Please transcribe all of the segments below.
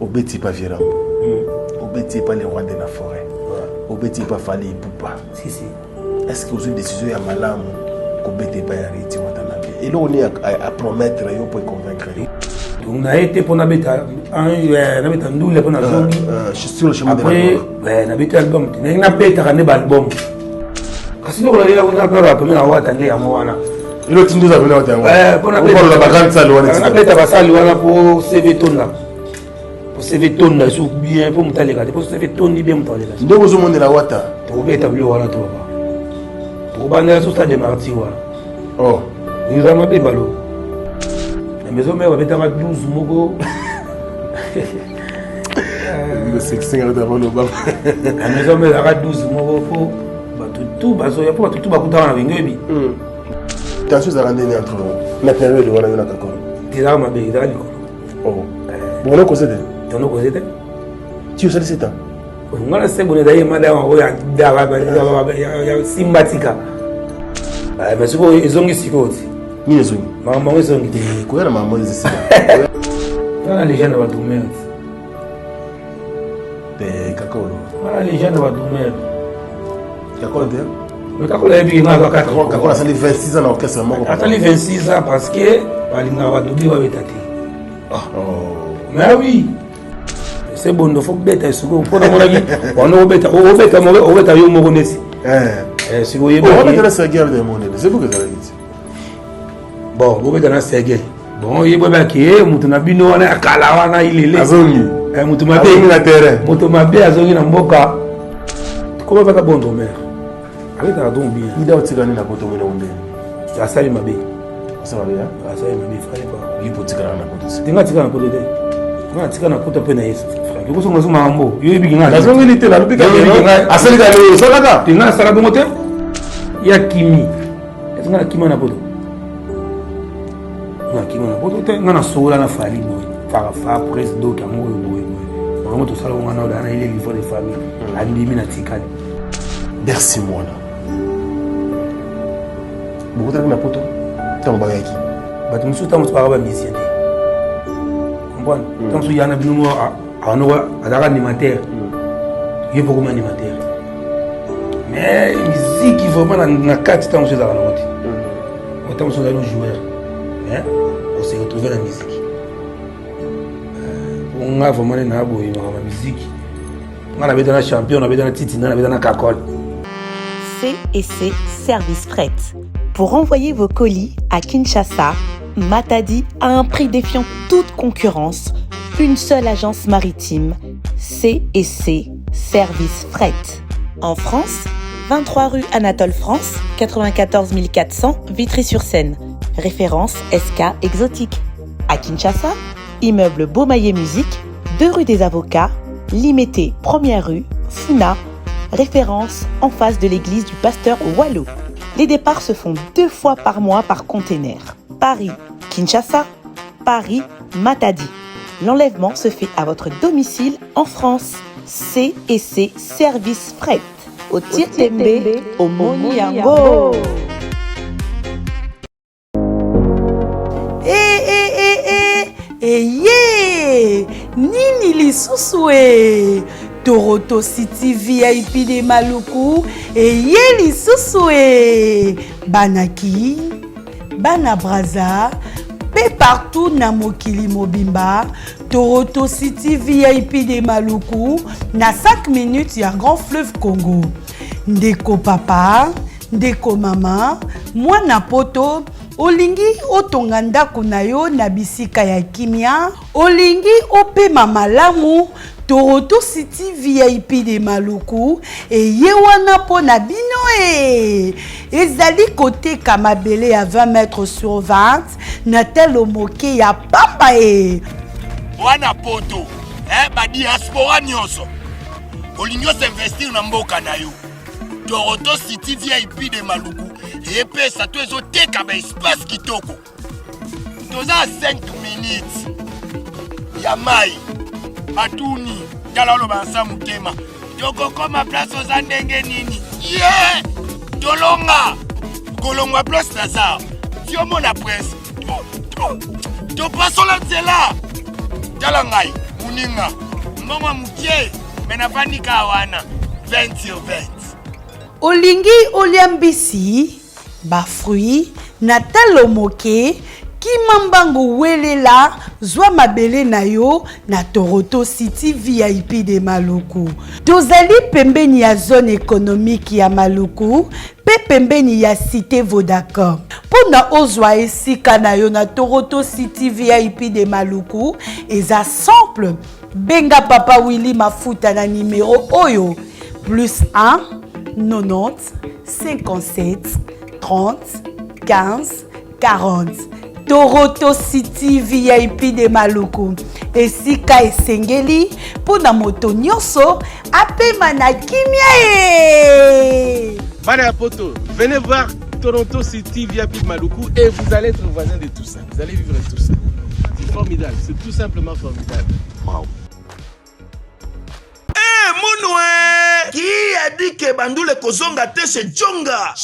Obeti pas Virambo. Obeti pas les rois de la forêt. Obeti pas Fali Poupa. Si. Est-ce que vous avez une décision à Malam qu'Obeti pas Yariti Watanabe? Et là, on est à promettre pour convaincre. On a été pour Nabeta. Je suis sur le chemin de la mort. Ouais, Nabeta album. Il n'a pas été un album. Parce que on a pas la première fois attendre à moi. Il a dit nous avons attendre. Ouais, pour la grande salle. On a fait la salle pour CV Tonda. Pour CV Tonda, c'est bien pour me taler. Pour CV Tonda, bien me taler. Donc vous avez la wata. Pour bien établir voilà toi. Pour banner sur stade de Marty voilà. Oh. Nous avons des ballons. La maison mère va mettre à 12 mogo. Le sexe est devant le bas. La maison mère a 12 mogo pour tout baso ya pour tout bakutana na bengebi. Tension à rendre entre la période où on a eu la cacao. Tira ma belle dans l'école. Oh. Bon on a causé. On a causé. Tu sais c'est ça. On a c'est bon d'ailleurs madame on ya sympathique. Mais c'est quoi ils ont ici quoi. Ni les ont. Maman ils ont dit quoi la maman les ici. Voilà les gens va dormir. Ben cacao. Voilà les gens va dormir. Cacao de. Le cacao est bien là cacao ça les 26 ans dans l'orchestre moi. Ça les 26 ans parce que balinga va doubler va betati. Oh. Mais oui. C'est bon il faut que bête est pour pour mon avis. On bête yo mo nesi. Si vous voyez on va mettre la guerre de mon c'est pour que ça dit. Bon, vous bête na Sergei. Bon, il y a qui mutu na bino wana akala wana ilele. Azongi. Mutu mabe na terrain. Mutu mabe azongi na mboka. Comment va ka bondo mère? Avec la don bien. Il doit tirer na poto mena onde. Asali mabe. Ça va bien. Asali mabe fallait pas. Il faut tirer na poto. Tinga tika na poto de. Nga tika na poto pe na Yesu. Frère, ko songa suma mambo. Yo ibi nga. Azongi lité na lupika. Asali ka lo salaka. Tinga sala bongo te. Ya kimi. Est-ce nga kimi na poto? Qui m'a apporté un sola na famille fa président qui a mouru vraiment tout ça on a dans les livres de famille andimi na tikali merci moi beaucoup de na poto tant bagaki bato musu tant pas ba musicien comprendre tant su yana binu ano adaka animateur il beaucoup animateur mais musique vraiment na quatre temps chez ala noti autant sont les joueurs hein on s'est retrouvé dans la musique. On a vraiment une abouille dans la musique. On avait dans la champion, on avait dans la titi, on avait dans la cacole. C&C Service Fret. Pour envoyer vos colis à Kinshasa, Matadi a un prix défiant toute concurrence. Une seule agence maritime, C&C Service Fret. En France, 23 rue Anatole France, 94 400 Vitry-sur-Seine. Référence SK Exotique. À Kinshasa, immeuble Beaumaillé Musique, 2 rue des Avocats, Limité, 1er rue, Funa. Référence en face de l'église du pasteur Wallo. Les départs se font 2 fois par mois par container. Paris, Kinshasa, Paris, Matadi. L'enlèvement se fait à votre domicile en France. C&C Service Fret. Au Tirtembe, au Moniango. Eye nini lisusu e Toronto City VIP de Maluku eye lisusu e banaki bana braza pe partout na mokili mobimba Toronto City VIP de Maluku na 5 minutes ya Grand Fleuve Congo ndeko papa ndeko mama mwana poto olingi otonga ndako na yo na bisika ya kimia olingi opema malamu Toronto City VIP de Maluku eye wana po na bino ezali koteka mabele ya 20 mètres sur 20 na telo moke ya pamba wana poto ba diaspora nyonso olingi s'investir na mboka na yo Toronto City VIP de Maluku et ça te zo teka ba espace kitoko toza 5 minutes ya mai atuni tala lo ba sa mutema toko koma place oza ndenge nini tolonga kolongwa place Lazare si omona presse to paso la nzela tala ngai moninga mbongo mukie mena vanika wana 20 sur 20. Olingi olia mbisi ba fruit na talo moke kimambango welela zwa mabele na yo na Toronto City VIP de Maluku. Tozali pembeni ya zone économique ya Maluku pe pembeni ya cité Vodacom. Pona ozwa esika na yo na Toronto City VIP de Maluku eza simple. Benga Papa Willy Mafuta na numéro oyo +1 90 57 30 15 40. Toronto City VIP de Maluku. Esika esengeli pona moto nyonso apema na kimia e. Bana Poto, venez voir Toronto City VIP de Maluku et vous allez être voisin de tout ça. Vous allez vivre tout ça. C'est formidable, c'est tout simplement formidable. Wow. Monoué qui a dit que bandule kozonga te chez Djonga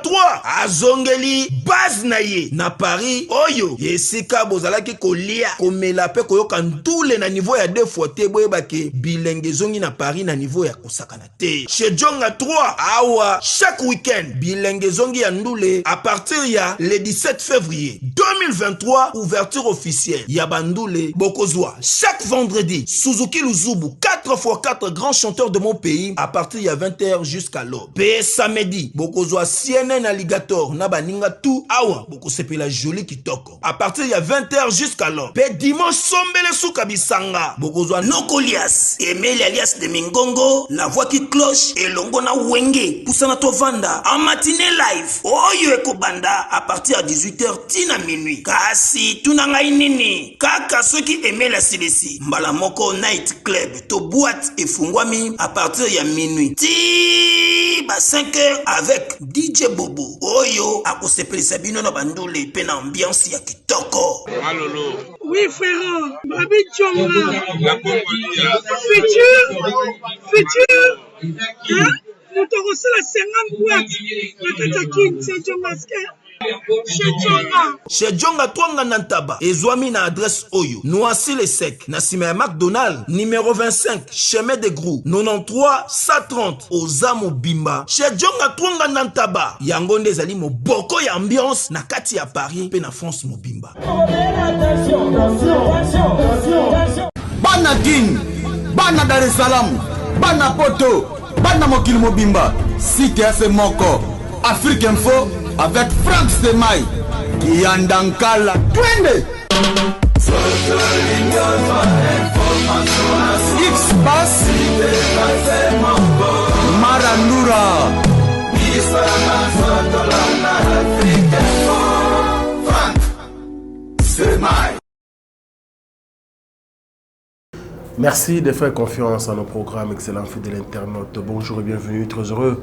3 azongeli base na ye na Paris oyo yesika bozalaki kolia komela pe koyoka ntule na niveau ya 2 fois te boyebake bilenge zongi na Paris na niveau ya kosakana te chez Djonga 3 awa chaque week-end bilenge zongi ya ndule à partir ya le 17 février 2023 ouverture officielle ya bandule bokozwa chaque vendredi Suzuki Luzubu 4x4 grands chanteurs de mon pays à partir de 20h jusqu'à l'aube. Pe samedi, bokozwa CNN Alligator na baninga tout awa boko sepela joli kitoko. À partir de 20h jusqu'à l'aube. Pe dimanche sombele souka bisanga bokozwa Nokolias, Emile alias de Mingongo, la voix qui cloche et longo na wenge poussana tovanda en matinée live. Oyo ekobanda à partir de 18h tina minuit. Kasi tunanga inini kaka soki Emile silesi mbala moko night club to boîte et fungwami à partir de minuit. Ti ba 5h avec DJ Bobo. Oyo akosepeli sabino na bandule pe na ambiance ya kitoko. Malolo. Oui frère, Babi Djonga. La Congolia. Futur. Hein? Nous te reçons la 50 boîtes. La Katakin, c'est Djonga. Chez Djonga Twanga Nantaba, ezwami na adresse Oyo, Noisy le Sec, na sima ya McDonald, numéro 25, chemin de Grou, 93 130, Ozamo Bimba. Chez Djonga Twanga Nantaba, yango nde ezali moboko ya ambiance na kati ya Paris pe na France Mobimba. Bana Guine, Bana Dar es Salaam, Bana Poto, Bana Mokili Mobimba, Cité AC Moko, Afrique Info, avec Frank Stemai, Yandankala, Twende. X-Bass, Marandura, Frank Stemai. Merci de faire confiance à nos programmes, excellents fidèles internautes. Bonjour et bienvenue, très heureux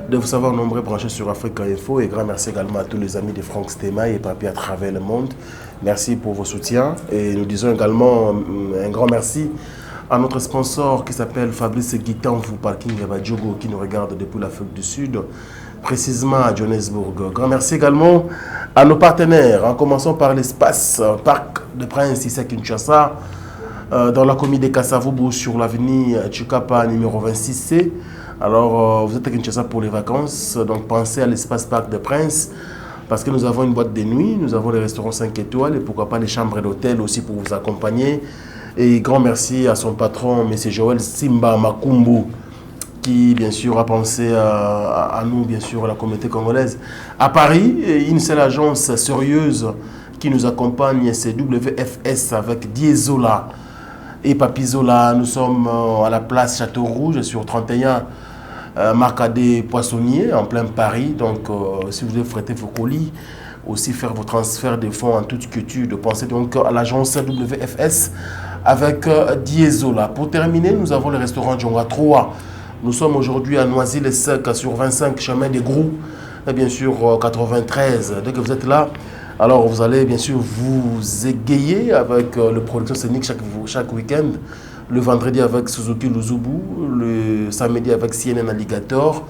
de vous savoir nombreux branchés sur Africa Info et grand merci également à tous les amis de Frank Stemai et Papi à travers le monde. Merci pour vos soutiens et nous disons également un grand merci à notre sponsor qui s'appelle Fabrice Guitanfou Parking Yabadjogo qui nous regarde depuis l'Afrique du Sud, précisément à Johannesburg. Grand merci également à nos partenaires, en commençant par l'espace Parc de Prince ici à Kinshasa, dans la commune de Kasavubu sur l'avenue Chukapa numéro 26C. Alors, vous êtes à Kinshasa pour les vacances, donc pensez à l'espace Parc de Prince, parce que nous avons une boîte de nuit, nous avons les restaurants 5 étoiles et pourquoi pas les chambres d'hôtel aussi pour vous accompagner. Et grand merci à son patron, M. Joël Simba Makumbu, qui bien sûr a pensé à nous, bien sûr, à la communauté congolaise. À Paris, une seule agence sérieuse qui nous accompagne, c'est WFS avec Diesola et Papizola. Nous sommes à la place Château Rouge sur 31 Marcadet Poissonnier en plein Paris. Donc si vous voulez fréter vos colis, aussi faire vos transferts de fonds en toute quiétude, pensez donc à l'agence WFS avec Diesola. Pour terminer, nous avons le restaurant Djonga 3. Nous sommes aujourd'hui à Noisy-le-Sec sur 25 chemin des Grou et bien sûr 93. Dès que vous êtes là, alors vous allez bien sûr vous égayer avec le production scénique chaque week-end. Le vendredi avec Suzuki Luzubu, le samedi avec CNN Alligator,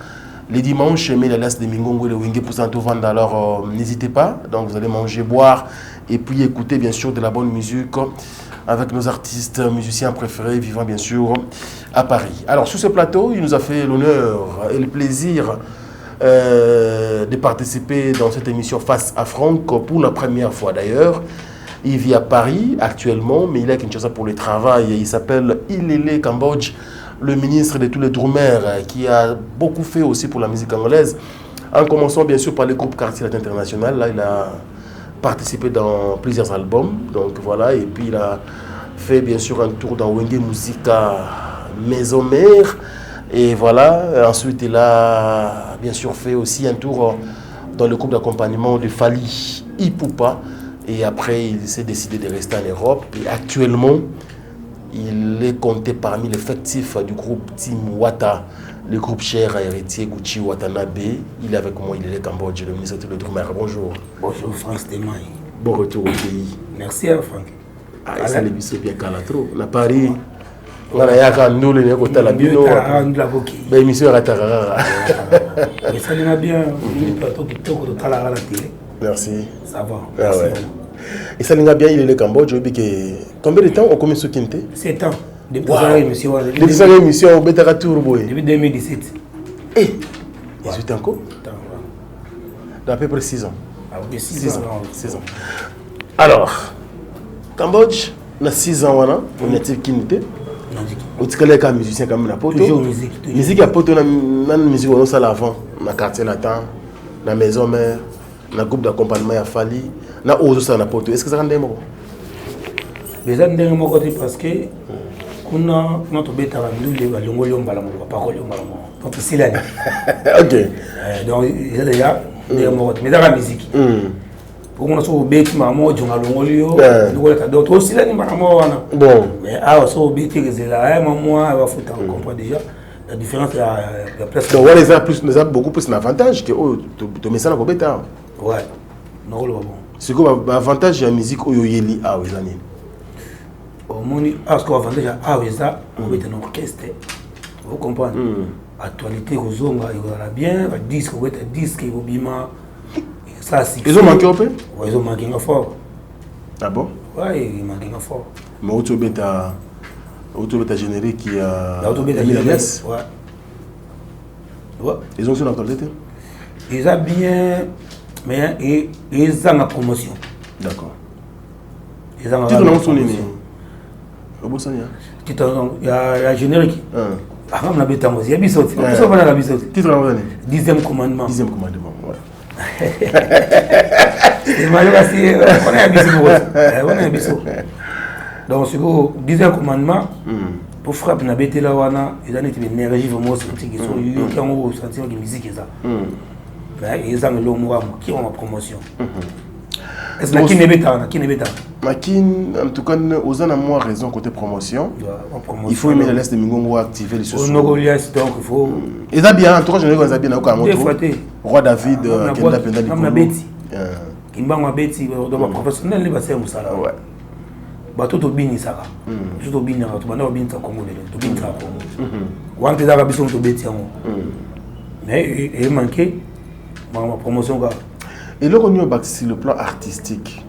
les dimanches, Alias de Mingongo et le Wenge pour Santovanda. Alors n'hésitez pas, donc vous allez manger, boire et puis écouter bien sûr de la bonne musique avec nos artistes, musiciens préférés, vivant bien sûr à Paris. Alors sur ce plateau, il nous a fait l'honneur et le plaisir de participer dans cette émission Face à Franck pour la première fois d'ailleurs. Il vit à Paris actuellement, mais il est à Kinshasa pour le travail. Il s'appelle Ilele Cambodge, le ministre de tous les Drummers, qui a beaucoup fait aussi pour la musique anglaise. En commençant bien sûr par le groupe Quartier International, là il a participé dans plusieurs albums, donc voilà, et puis il a fait bien sûr un tour dans Wenge Musica Maison Mère, et voilà, ensuite il a bien sûr fait aussi un tour dans le groupe d'accompagnement de Fali Ipupa, et après il s'est décidé de rester en Europe, et actuellement il est compté parmi l'effectif du groupe Team Wata, le groupe cher à héritier Gucci Watanabe. Il est avec moi, il est le Cambodge, le ministre de Drummers. Bonjour. Bonjour Franck Stémaï. Bon retour au pays. Merci à Franck. Ah, ça les bisous bien Calatro. On a Paris. On a yaka nous les côté la bino. Ben émission Ratarara. Mais ça va bien. Le plateau qui tourne de Talara la télé. Merci. Ça va. Ah ouais. Et ça va bien, il est le Cambodge. Combien de temps on commence ce quinté? 7 ans. Depuis l'émission. Depuis cette émission, on va faire tour. Depuis 2017. Et 18 ans encore? À peu près 6 ans. Ah oui, 6 ans. 6 ans. Alors, Cambodge, on a 6 ans, on est quinté. On est un musicien comme la poto. Toujours musique. Musique à poto, on a musique on a l'avant, on a quartier latin, on a maison mère, on a groupe d'accompagnement à Fali, on a autre ça na poto. Est-ce que ça rend des mots? Les gens ont dit parce que on a notre bête à nous les balongos yombala mo parole yombala mo. Donc c'est là. OK. Donc il y a des mots mais dans la musique. Pour moi so bête maman jonga longolio, nous la d'autres aussi là ni maman wana. Bon. Mais ah so bête que là maman va foutre on comprend déjà la différence la place. Donc on les a plus nous a beaucoup plus d'avantages que to message na ko beta. Ouais. Non le bon. C'est quoi l'avantage de la musique au yeli ah oui l'année. Parce qu'avantage à ça, on met un orchestre. Vous comprenez? Actualité, aux hommes, il va bien, le disque, on met un disque, il va bien. Ils ont manqué un peu? Oui, ils ont manqué un fort. Ah bon? Oui, ils ont manqué un fort. Mais Autobeta générique qui a. Autobeta générique. Ouais. Ils ont sur l'actualité? Ils ont bien, mais ils ont la promotion. D'accord. Ils ont la promotion. Il y a générique. Ah, on a béton aussi. Il y a bisous. Titre en année. 10e commandement. 10e commandement, ouais. C'est malheureux aussi. On a un bisou. On a un bisou. Donc, c'est le 10e commandement. Pour frapper, on a bété là, il y a une énergie vraiment sentie qui sont qui ont senti la musique. Ils ont le mot qui ont la promotion. Est-ce que qui n'est pas en tout cas, aux ans à moi raison côté promotion. Il faut aimer l'Est de Mingongo activer les choses. Donc il faut. Et ça bien, en tout cas, je ne sais pas bien encore Roi David, qui est pendant la Betty. Qui m'a Betty, donc professionnel, il va faire ça. Ouais. Bateau to bini ça. Je to bini, tu vas bini ça Congo, to bini ça Congo. Ou en faisant la bison to Betty. Mais il manquait ma promotion. Et là, on est sur le plan artistique.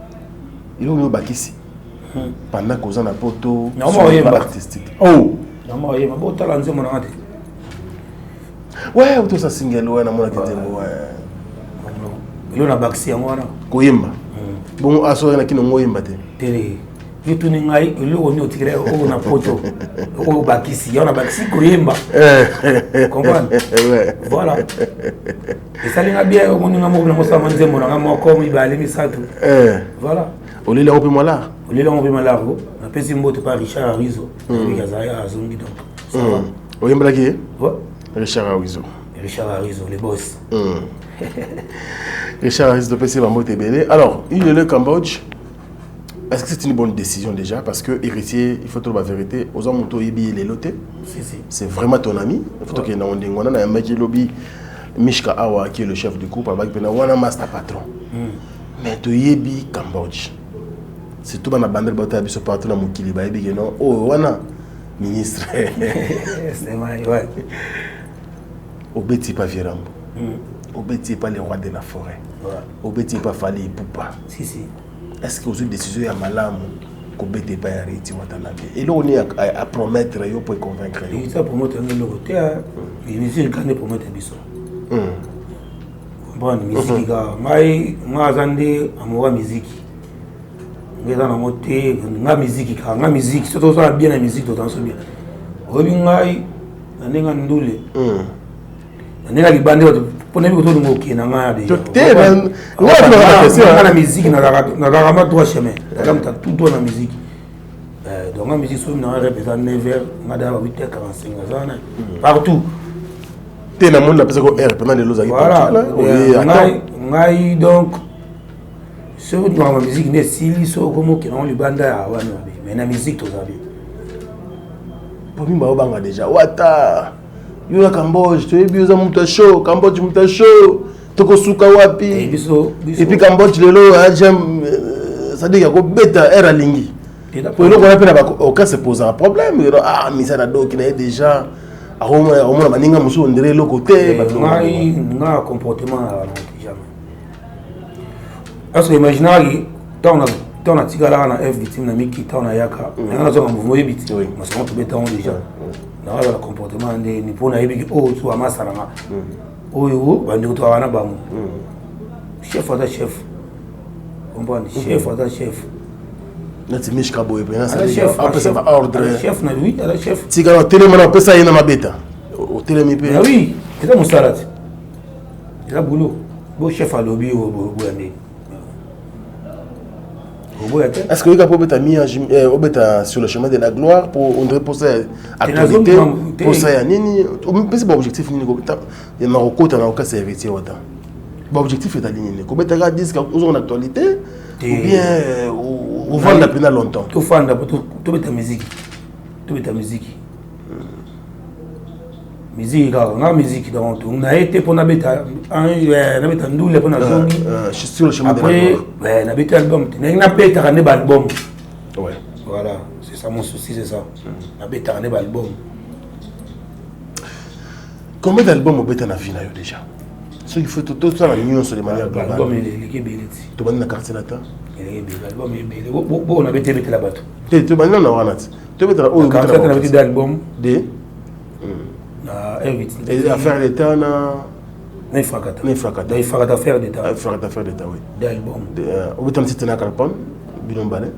Il est ici. Pendant qu'on a un poteau sur le plan artistique. Oh! Ouais, auto ça single ouais na mona kitemo ouais. Il a baxi en wana. Koyemba. Bon aso na kino ngoyemba te. Télé. Je tourne ngai le on est tiré au na poto. Au bakisi, on a baxi koyemba. Comprendre? Ouais. Voilà. Et ça linga bien on nga mo na mosa manze mo na mo ko mi bale mi satu. Voilà. Au lieu on là. Au lieu on peut là. Na pesi mbote par Richard Arizo. Il y a Zaya Zongi donc. Ça va. Oyemba qui? Ouais. Richard Arizo. Richard Arizo, les boss. Richard Arizo de PC Mamote Belé. Alors, il est le Cambodge. Est-ce que c'est une bonne décision déjà? Parce que héritier, il faut trouver la vérité. Aux hommes, il est loté. C'est vraiment ton ami. Il faut qu'il y ait un mec qui lobby. Mishka Awa, qui est le chef du groupe, avec un master patron. Mais tu yebi Cambodge. C'est tout dans la bande de bataille, ce patron dans mon kiliba. Oh, wana ministre. C'est vrai, ouais. Obeti pas Virambo. Obeti pas les rois de la forêt. Obeti pas Fali Poupa. Si. Est-ce que vous avez décision à Malam kobete pa ya Riti Watanabe. Et là on est à promettre yo pour convaincre yo. Et ça promettre le côté il musique quand promettre biso. Bon musique ga mai zande amoura musique. Ngeza na moté nga musique ka nga musique surtout ça bien la musique tout en so bien. Obi ngai nanenga ndule. Nanenga libande pona bi ko to ngoki na nga déjà. La musique na la droit chemin. Comme tu as tout dans la musique. Donc la musique soit na représente 9h, na da 8h45 partout. T'es dans le monde parce que R pendant les lois voilà. Ngai donc sur dans la musique ne si so comme que on libanda ya wana mais na musique to zabi. Pour moi ba banga déjà wata. Yo na Cambodge, tu es bien muta show, Cambodge muta show. Toko suka wapi. Et puis Cambodge lelo j'aime ça dit qu'il y a bêta era lingi. Pour nous on appelle aucun se pose un problème. Ah mais ça na do qui est déjà à Roma maninga musu on dirait le côté nga comportement jamais. Parce que imaginez tant na tigala na F victime na miki tant na yaka. Na zo mouvement ebiti. Mais ça on bêta on déjà. Na le comportement ni pour na ebiki o tu amasa na. Oyo bandi ko wana bamu. Chef à chef. Comprendre chef à chef. Nati mishka boye pena ça chef après ça va ordre chef na lui la chef tigala tele mana pesa ina mabeta au tele mi pe oui c'est mon salade il a boulot beau chef à lobby au boyande au boyate est-ce que il a pas mis au beta sur le chemin de la gloire pour on reposer actualité pour ça ya nini c'est pas objectif nini ko ya Maroko ta na ka service wata ba objectif est aligné ko beta ga disque aux actualité ou bien ou vendre la peine longtemps. Tout fan tout mettre musique. Tout mettre musique. Musique la musique donc on a été pour na beta na beta ndule pour na zongi. Je suis sur le chemin de la gloire. Ouais, na beta album, na beta ne album. Ouais. Voilà, c'est ça mon souci c'est ça. Na beta ne album. Combien d'albums au beta na vie na yo déjà? Ce qu'il faut tout ça la union sur les manières globales. L'album il est belé. Tu vas dans quartier là. L'album est belé. Bon on avait été mettre là-bas. Tu vas dans Wanat. Tu vas dans au quartier on avait été d'album de et affaire d'état na Nefrakata. Nefrakata. Nefrakata affaire d'état. Affaire d'état oui. D'album. Au betan c'était na Carpon, Bilombale.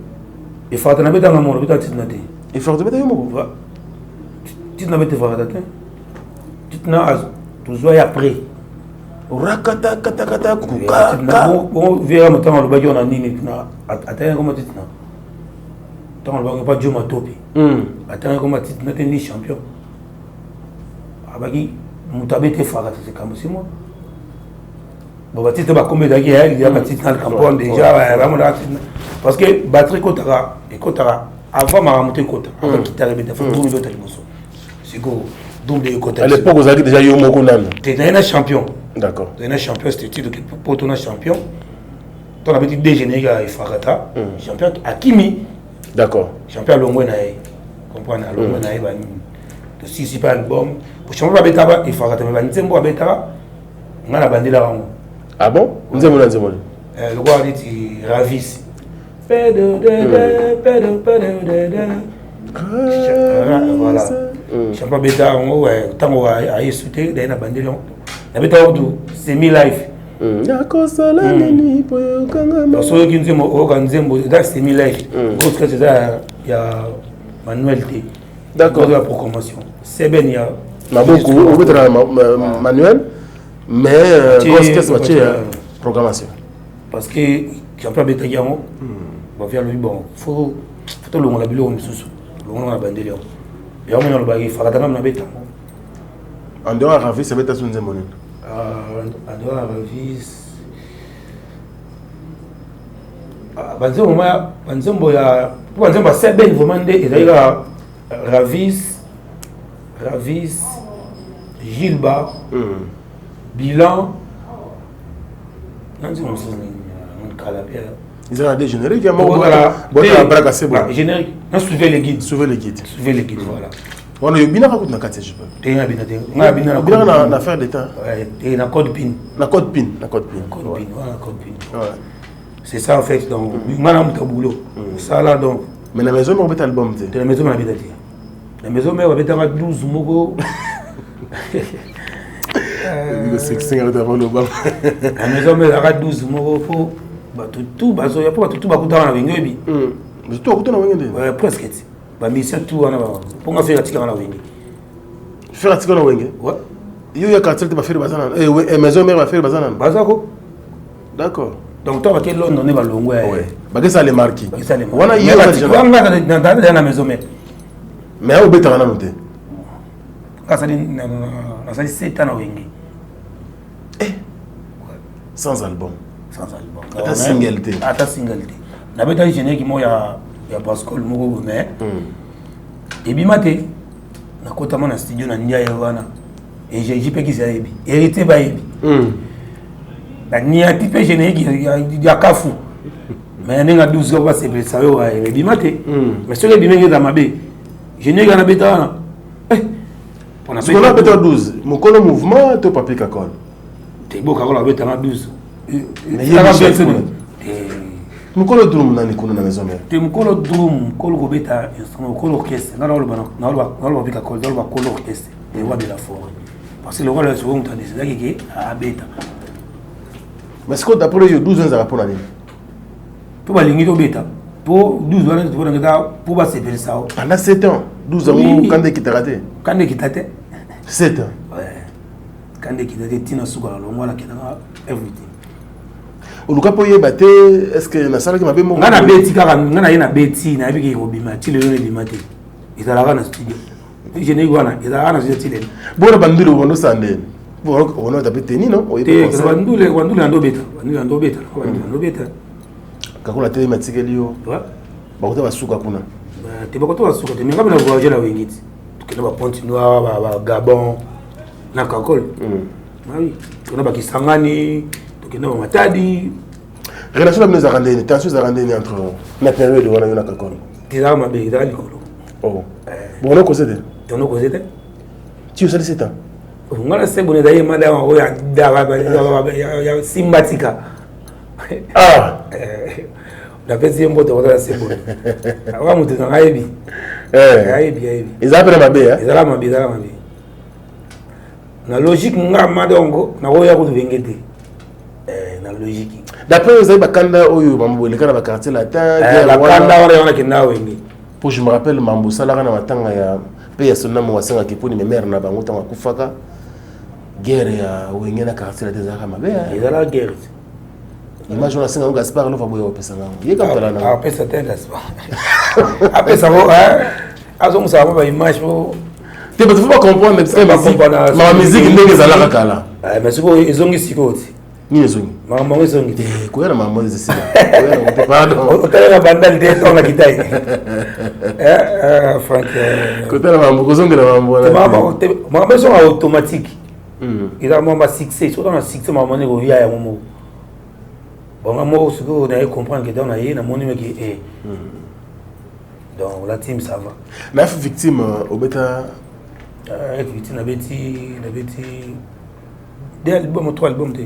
Et Frakata na beta na mo, beta titnate. Et Frakata beta yo mo. Titna beta Frakata. Titna az toujours après. Rakata kata kata kuka. Bon vera motanga lo bagi on a nini na ataya comme titna. Tant le bagi pas Dieu matopi. Ataya comme titna ni champion. Abagi mutabete Frakata c'est comme si moi. Bon bah titna ba combien d'agi il y a titna le campon déjà vraiment là parce que batterie kotara et kotara avant ma remontée kota avant qu'il t'arrive de faire tout l'autre émotion. C'est go. À l'époque, vous avez déjà eu un mot. Tu es un champion. D'accord. Tu es un champion, c'était pour ton champion. Tu as dit déjeuner à Frakata. Champion à Kimi. D'accord. Champion à Longwenaï. Comprends, à Longwenaï, le 6 album. Pour champion à Betaba, il faut rater. Mais Nzembo à Betaba, on a la bandée là. Ah bon? Nzembo là, Nzembo. Le roi dit Ravis. Voilà. Champion beta ouais tango a sauté dans la bande lion la beta auto semi life nakosala nini po yokanga ma so ki nzemo o ka nzembo da semi life ko ce que ça ya Manuel T d'accord la proclamation c'est ben ya maboko o betra Manuel mais ko ce que programmation parce que champion beta yamo va faire le bon faut le on la bilo on sous on a bande lion. Et on a le bagage, il faut attendre la bête. En dehors de Ravis, ça va être sur une monnaie. En dehors de Ravis. Banzembo ya, banzembo c'est bien vraiment des. Et d'ailleurs Ravis, Gilba, Bilan. Non c'est mon calabia. Ils ont des génériques, il y a un braque assez bon. Générique, on suivait les guides. Suivez les guides, voilà. On a eu bien à raconter dans le quartier, je peux. On a bien à affaire d'État. Et la code PIN. La code PIN. C'est ça en fait, donc, madame Taboulot. Ça là, donc, Mais la maison, on peut album. La maison, on a dit. La maison, on a dit 12 mogo. La maison, on a 12 mogo. Tout, il y a pas tout, presque. Mission tout, pour moi, faire la tique en la wing. Faire la tique en la wing? Ouais. Il y a 4 ans, faire bazana. Et maison, mère va faire bazana. Bazako. D'accord. Donc, toi, quel long on est ballon? Ouais. Bah, ça les marqué. On a eu dans la maison, mais au béton, on a noté. Ça dit 7 ans, sans album. Sans album. À ta singleté. À ta singleté. La bête à hygiène qui m'a il y a Pascal Mogo, mais. Et bimate, na kota mon studio na Nia Yavana. Et j'ai dit qui c'est Ebi. Hérité by Ebi. La Nia type générique, il y a Kafou. Mais il y a 12 ans, c'est ça. Et bimate. Mais ce que bimate dans ma baie. Je n'ai qu'un habitant. Ce qu'on a peut-être 12. Mon col mouvement, tu papier cacol. Tu es beau cacol avec 12. Mais il y a mukolo drum na nikuna na maison mère. Te mukolo drum, mukolo gobeta instrument, mukolo orchestre. Na lo bika kol, na lo bakolo orchestre. Et wa de la forêt. Parce que le rôle est souvent t'as décidé que à beta. Mais ce que d'après yo 12 ans ça va pour la ligne. Pour ba lingi to beta. Pour 12 ans tu vas pour ba se faire ça. Pendant 7 ans, 12 ans quand est qui t'a raté? Quand est qui t'a raté? 7 ans. Ouais. Quand est qui t'a raté tina suka lo ngwana kina everything. Oluka poye bate est-ce que na sala ki mabe mo ngana beti kaka ngana yena beti na biki ko bima ti le yone bima te izala kana studio je ne gwana izala kana studio ti le bona bandule wono sande wono ta bete ni no te bandule ando beta kakula te matikeli yo ba kota basuka kuna te ba kota basuka te ngaba na voyager la wingiti tukena ba ponti noir ba Gabon na kakol oui tukena ba Kisangani tukena ba Matadi. Relation la mise à rendre, tension à rendre entre la période où on a eu la cacole. Tu as ma belle, tu as l'école. Oh. Bon, on a causé. Tu as causé. Tu as 7 ans. On a laissé bonne d'ailleurs madame on a sympathique. Ah. La petite mot de la c'est bon. On va monter dans Aibi. Aibi. Ils appellent ma belle. Ils appellent ma belle. La logique nga madongo na roya ko vengete. Na logique. D'après vous avez bakanda oyo mambo le kana ba quartier latin la kanda wana kina wengi pour je me rappelle mambo salaka na matanga ya pe ya sonna mo wasanga kipuni memere na bango tanga kufaka guerre ya wengi na quartier latin zaka mabe ya la guerre imagine na singa Gaspard lo faboyo pesa ngamo ye ka tala na pesa tenda Gaspard après ça azo musaba ba image po te ba faut pas comprendre ma musique ndenge zalaka kala mais siko izongi sikoti ni ezongi maman ezongi te koyana maman ezisi koyana pardon otala bandal de tona kitai Frank kotala maman kozongela maman maman sont automatique il a maman succès surtout dans succès maman ne roya ya momo bon maman ce que on a comprendre que dans na yé na moni meki donc la team ça va la victime au beta victime na beti des albums 3 albums te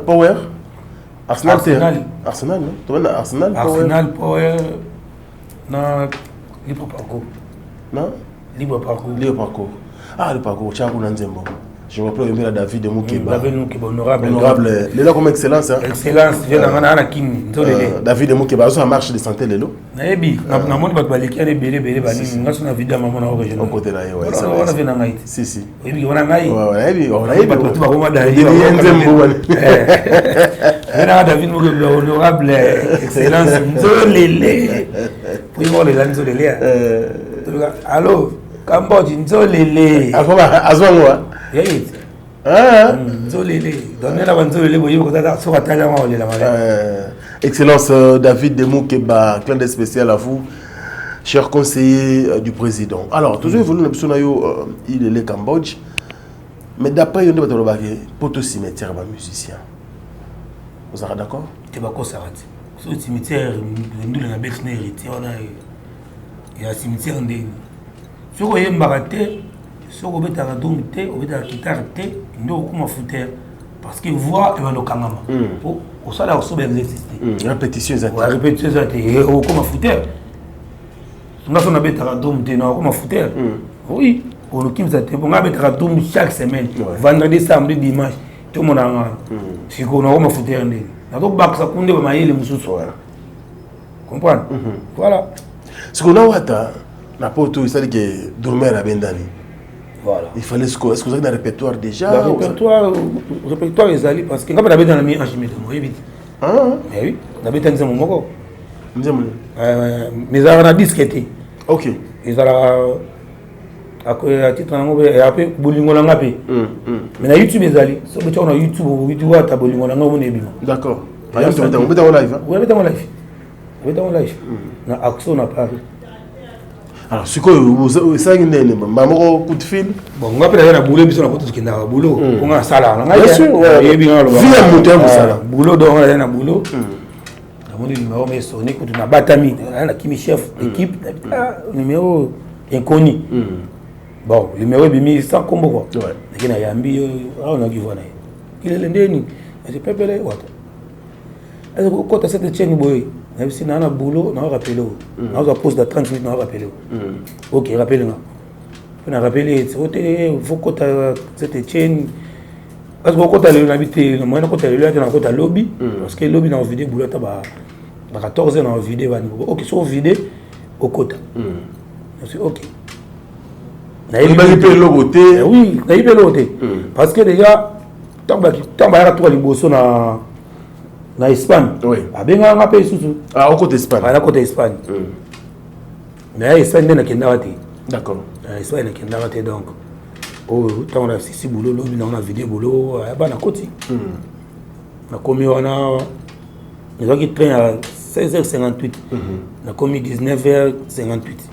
Power Arsenal non? Tu vois Arsenal Power na libre parcours. Non? Libre parcours. Ah, le parcours, Thiago Nanzembo. Je me rappelle de David de Moukeba. David Moukeba, honorable. Les là comme excellence. Excellence, je n'ai King. David de Moukeba, ça marche de santé les lots. Naebi, na moni bat baliki ale bele bani ngaso na video maman na original. Au côté là, ouais. On a fait na night. Si. Oui, on a ngai. Ouais, on a bat tout ba ko mada. David Moukeba, honorable, excellence. Nzolele. Puis moi les nzolele. Allô, Cambodge nzolele. Azwangwa. Yes. Excellence David de Moukeba, clin d'œil spécial à vous, cher conseiller du président. Alors, toujours évolué il est le Cambodge, mais d'après, il y a des poteaux cimetières musiciens. Vous êtes d'accord? Tu vas quoi ça? Le cimetière, il y a un cimetière. Si vous avez un baraté, si vous avez un guitare, vous avez un fouteur, parce que voix et kangama au salaire au exercice répétition comme un footeur on a son abeta dom comme un footeur oui on kim ça te bon abeta dom chaque semaine vendredi samedi dimanche tout le monde a si on a comme un footeur né na donc bac ça kunde ba mayele mususu comprendre voilà ce qu'on a wata na poto il s'agit que dormir à Bendani. Voilà. Il fallait ce que est-ce que vous avez un répertoire déjà? Le répertoire est allé parce que quand on avait dans la mi enchaîné de moi vite. Ah mais oui, on avait dans mon moko. Mais ça on a disqueté. OK. Ils à titre et après bolingo langa pe. Mais na YouTube est allé. So on a YouTube ta bolingo langa mon ebima. D'accord. On peut dans live. Oui, on est dans live. Na action n'a pas. Alors, ce que vous savez, coup de fil. Bon, on va peut-être la boulot, puis on a pas tout ce qui est dans le boulot. On a un salaire. Bien sûr, boulot, donc on a un boulot. On a un numéro, mais sonné quand on a batami. On a qui chef équipe, numéro inconnu. Bon, le numéro est mis sans combo quoi. Il y a un billet, on a qui voit. Il est l'indéni. Je peux pas le voir. Est-ce que quand tu as cette chaîne, boy? Même si on a un boulot, on a rappelé. On a pause de 30 minutes, on a rappelé. Ok, rappelez-moi. On a rappelé, il faut que tu aies cette chaîne. Parce que quand tu as l'habité, le moyen quand tu as le lobby, parce que le lobby dans le vidéo, boulot, tu as 14 ans dans le vidéo. Ok, sur le vidéo, au côté. Ok. Il m'a dit le côté. Oui, il m'a dit le côté. Parce que déjà, tant que tu as tout le bosso na Espagne. Oui. Abenga nga pe susu. Ah, au côté Espagne. À la côté Espagne. Mais Espagne n'a qu'un date. D'accord. Espagne n'a qu'un date donc. Oh, tant on a six boulot, on a vidéo boulot, bah na côté. Na commis on a nous avons qui train à 16h58. Na commis 19h58.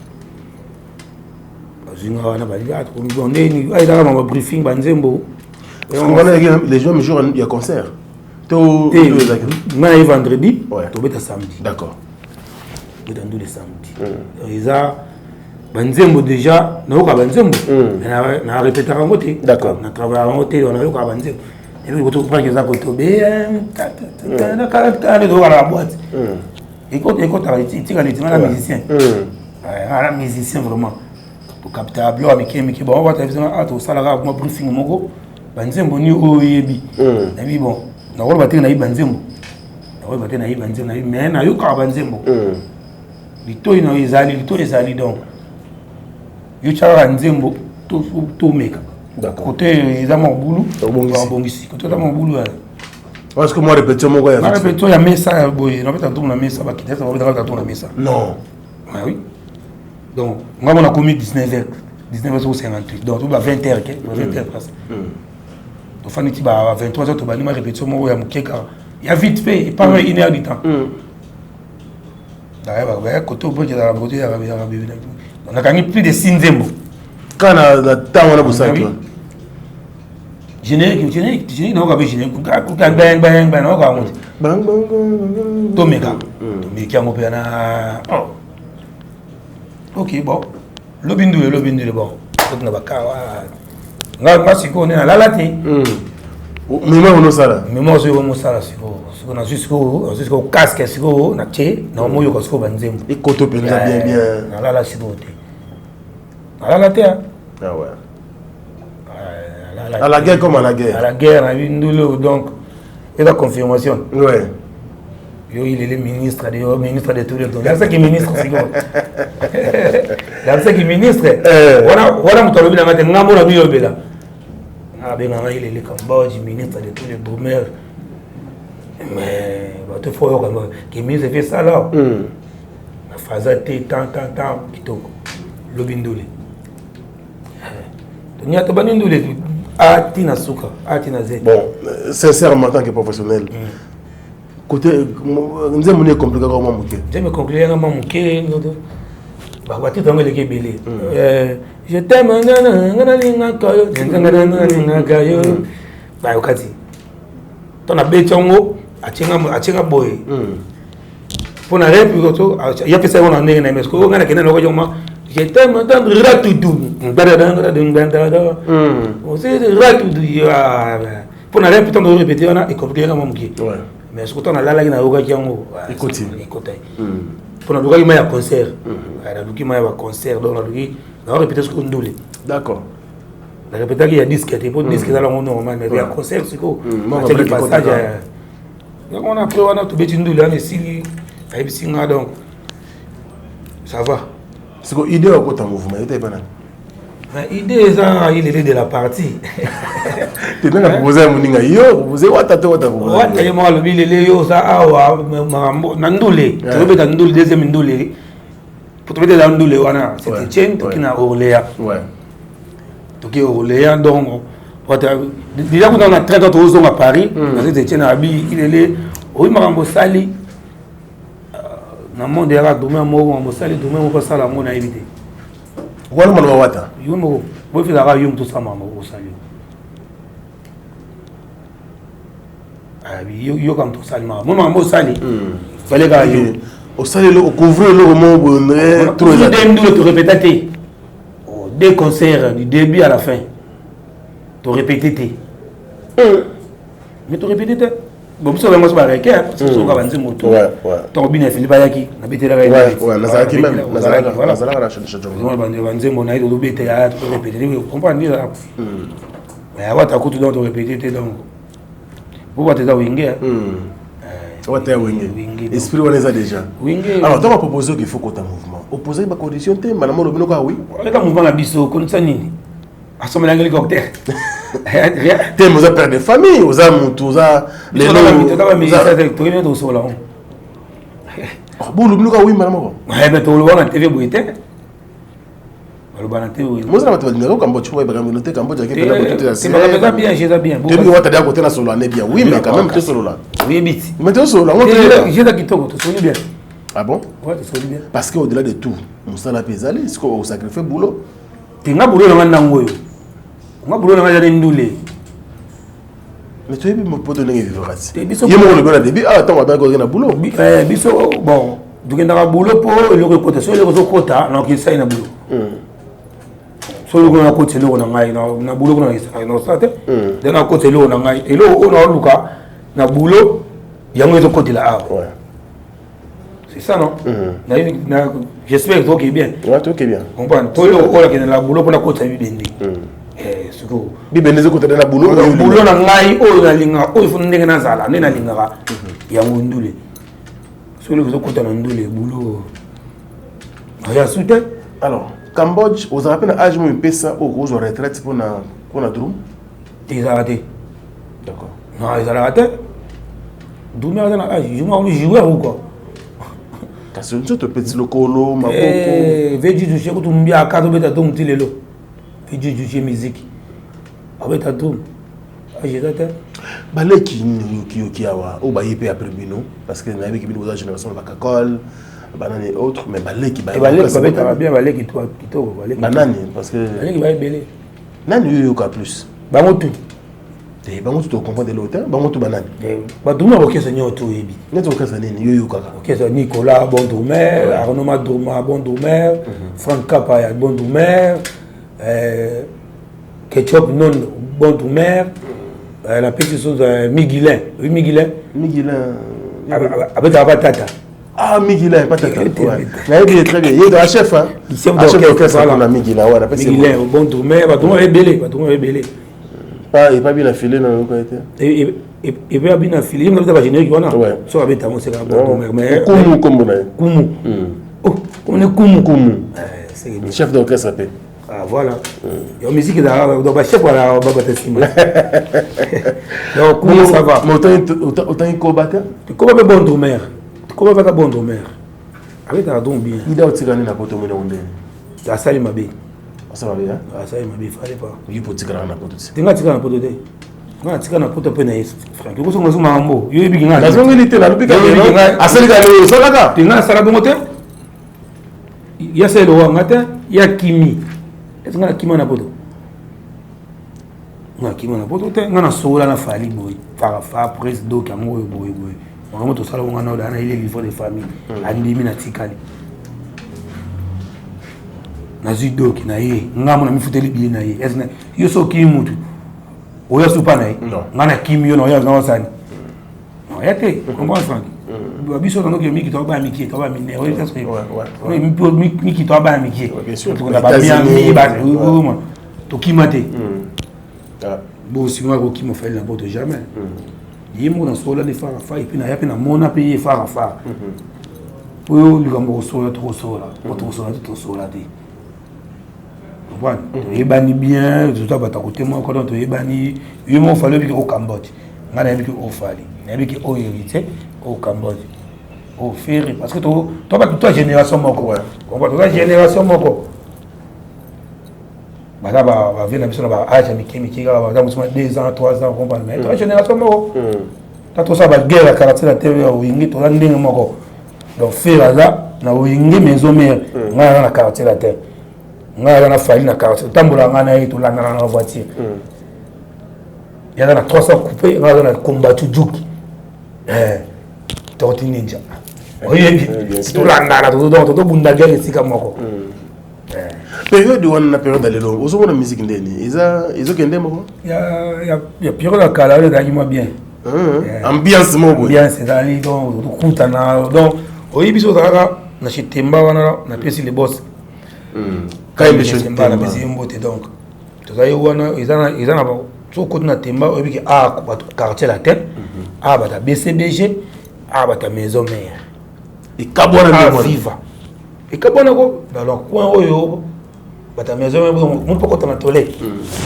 Zinga na balia, on est ni ai dans ma briefing banzembo. Les gens me jouent il y a concert. Moi, vendredi, tu es samedi. D'accord. Tu es le samedi. Ils ont déjà, nous avons Banzembo. On a répété en côté. D'accord. On a travaillé en côté, on a eu Banzembo. Et puis, tu prends que ça côté bien, tu as la boîte. Et quand tu as les musiciens, un musicien vraiment, pour capter la bloc avec qui bon, on va te dire, ah, tu as salaire, moi, briefing, mon Banzembo, ni oyebi. Et puis bon. Na wala batena yi banzembo mais na yo ka banzembo lito ina ezali donc yo chara nzembo to meka côté ezama bulu bongisi côté ezama bulu parce que moi répétition moko ya répétition ya mesa boy na beta to na mesa ba kitesa ba beta to na mesa non oui donc ngamo na commis 19h58 donc tout ba 20h presque. Donc, il y a 23 heures, il y a répétition, il y a vite fait, il pas une heure du temps. On a gagné plus de 6 zémbos. Quand on a temps, on a besoin de générique, non, on a générique. Ok, bon. L'obindule, bon. Nga siko ne la lati mais moi on sala mais moi siko mo sala siko na jusqu'au casque siko na che na mo yo siko banzembo et koto penza bien na la siko te na la te ah ouais à la guerre comme à la guerre na bindulo donc et la confirmation ouais yo il est le ministre de tout le temps là c'est qui ministre siko là c'est qui ministre voilà mutalobi na ngate ngambo na miyo bela il est le Cambodge, ministre de tous les boomers. Mais il faut que le ministre fait ça là. La phase tant, qui toque. Le bindoulé. Il y a tout le bindoulé. Atina Souka, Atina Zé. Bon, sincèrement, en tant que professionnel, côté, nous sommes compliqués comme moi. Je me compliqué comme moi. Je t'aime, ton abbé Tchongo, a boy. Pour la république, il y a fait ça, on a né, mais ce qu'on a je t'aime, ratou. Pour n'aller plutôt de répéter, on a compliqué comme moki. Mais ce que on a là, il a aucun qui en écoutez. Pour nous il y a un concert. Il y a un concert, donc on a répété ce qu'on doit. D'accord. On a répété qu'il y a 10 qui étaient pour 10 qui étaient normal, mais il y a un concert, c'est quoi? On a passage. On a pris, on a tout bêtis nous là, mais si donc ça va. C'est quoi idée au côté mouvement? Il était pas là. L'idée, il est de la partie. Tu n'as pas posé un moninga. Yo, vous avez what moi le billet yo ça ah nandule. Tu veux mettre nandule deuxième nandule. Pour te mettre dans nandule wana c'était chaîne qui na Orléans. Ouais. Donc Orléans donc déjà quand on a très d'autres choses à Paris, c'était chaîne à Bi, il est oui marambo sali. Na monde ya demain mo sali demain mo pas ça la mon a évité. Voilà mon wata. Yo mo bo fi la yo tout ça maman au sali. Yo comme tout ça moi mo sali. Fallait ga yo. Au sali le couvrir le mot bonnet trop de temps de répéter. Des concerts du début à la fin. Tu répéter. Mais tu répéter. Bon, ça va moi pas avec hein, parce que ça va nzimo tout. Ouais. Ton bien Philippe Ayaki, na bete la gaïa. Ouais, Nazaraki même, Nazaraki la cherche. Moi banzemo na ido bete ya tu répéter, vous comprenez là. Mais avant ta coutu donc répéter donc. Vous va te da winge. Ouais, t'es winge. Esprit on les a déjà. Winge. Alors, tu m'as proposé qu'il faut qu'on ait un mouvement. Opposer ma condition t'es madame le bino ka oui. Le mouvement la biso comme ça nini. Assemblée l'hélicoptère. T'es vous avez père de famille, vous avez mon tout ça les noms so là. Bon le bino ka oui madame. Ouais mais tu le vois en TV boité. Le bana TV. Moi ça va te dire Cambodge tu vois par exemple noter Cambodge qui peut c'est pas bien, j'ai ça bien. Tu dois te dire côté na solo là bien. Oui mais quand même tu solo là. Oui bit. Mais tu solo là, on te j'ai ça qui tombe, tu sonnes bien. Ah bon? Ouais, tu sonnes bien. Parce qu'au-delà de tout, on s'en a pesé, est-ce qu'on sacrifie boulot? Tu n'as boulot dans nangoyo. On a boulot dans la ndoulé. Mais tu es bien pour donner vivre ici. Il y a mon le bon début. Ah attends, on va bien boulot. Biso bon, tu as boulot pour le recotation, le réseau quota, donc il s'est na boulot. Solo na côté lo na ngai na boulot na ça de na côté lo na ngai et lo on a luka na boulot yango ezo côté là. Ouais. C'est ça non? J'espère que tu es bien. Ouais, tu es bien. Comprends? Toi on a que la boulot pour la côté bibendi. Ce que bibendi côté de la boulot. Boulot na ngai o na linga o faut ndenge na zala na linga ka yango ndule. Solo que côté na ndule boulot. Ya soutien. Alors Cambodge, vous avez un âge où il paye ça au rose retraite pour la drum? Ils ont raté. D'accord. Non, ils ont raté. D'où dans l'âge? Je m'en jouer ou quoi? Parce que tu as petit locolo, ma beaucoup. Veji du chef, tu m'as à 4 bêta donc tu l'es là. Veji du chef musique. Avec ta drum. Ah, j'ai raté. Balé qui a ou bah il paye après bino parce que n'avait qui bino aux génération de Bacacol. Banane et autres, mais balé qui va bien balé qui toi banane parce que balé qui va belé nani yo ka plus bangotu te bangotu to comprendre l'auteur bangotu banane ba duma ko kesa nyoto yebi neto ko kesa nini yo ka kesa Nicolas Bondomer Arnaud Madoma Bondomer Franck Kappa ya Bondomer Ketchup non Bondomer la petite chose Miguelin oui Miguelin avec Abatata. Ah, Miguelin, pas très bien. Il est très bien. Il est dans la chef. Il chef d'orchestre. On a Miguelin. Miguelin, bon tourné, est belé. Il n'est pas bien affilé dans le côté. Il n'est pas bien affilé. Il n'est pas générique. Ouais. Ça va être un c'est bon tourné. Koumou. Oh, on est Koumou. Chef d'orchestre. Ah, voilà. Il y a une musique dans le chef. Voilà, on va battre ça. Donc, comment ça va? Autant il combattait? Comment est bon tourné? Comment va ta bonne mère? Avec ta don bien. Il doit tirer na poto mena onde. Ta sali mabe. Ça va bien? Ah ça mabe fallait pas. Il faut tirer na poto. Tinga tirer na poto de. Nga tirer na poto pe na yes. Franck, ko so ngaso mambo. Yo bi nga. La zongi lité la lupika. Asali ka le salaka. Tinga sala bongo te. Ya selo wa ngata ya kimi. Est-ce nga kimi na poto? Nga kimi na poto te nga na sola na fali boy. Fa prise do ka mo boy. On a tout ça, on a il est livré de famille. Andimi na tikali. Na zido ki na ye, ngamo na mifuteli bi na ye. Esna yo so ki mutu. oya supa na ye Non. ngana kimi yo na oya na wasani non ya te comprends Franck biso na que miki to ba miki to ba mine oya ça c'est miki to ba miki bien sûr to ba bien mi ba to kimate bon si moi ko kimo fait la botte jamais yimo na sola de fara fa et puis na ya pe na mona payer fara fa oyo likambo sola to sola to sola te voilà ebani bien tout ça bata côté moi quand on ebani yimo fallait que au Cambodge ngana yebiki au fali na yebiki au hérité au Cambodge au faire parce que toi pas toute génération moko on va toute génération moko bana ba vient na biso na ba âge miki ga ba musuma 2 ans 3 ans comprendre mais toute génération moko ta to ça ba guerre à caractère la terre au ingi to la ndenge moko donc faire ça na au ingi maison mère ngana na caractère la terre ngana na fali na caractère tambola ngana yi to la na voiture il y a na 300 coupé ngana na combattu juki torti ninja oyebi to la ngana to bunda guerre sika moko période wana na période alelo ozomona musique ndeni izo kende moko ya période akala le dagima bien ambiance moko ambiance dali donc kuta na donc oyebi so zaka na chitemba wana na pesi le boss quand le chitemba na pesi mbote donc to zayo wana izana ba so ko na temba oyebi ki quartier la tête ba ta BCBG ba ta maison mère et kabona viva et kabona ko dans le coin oyo ba ta maison mère mon poko ta na toilette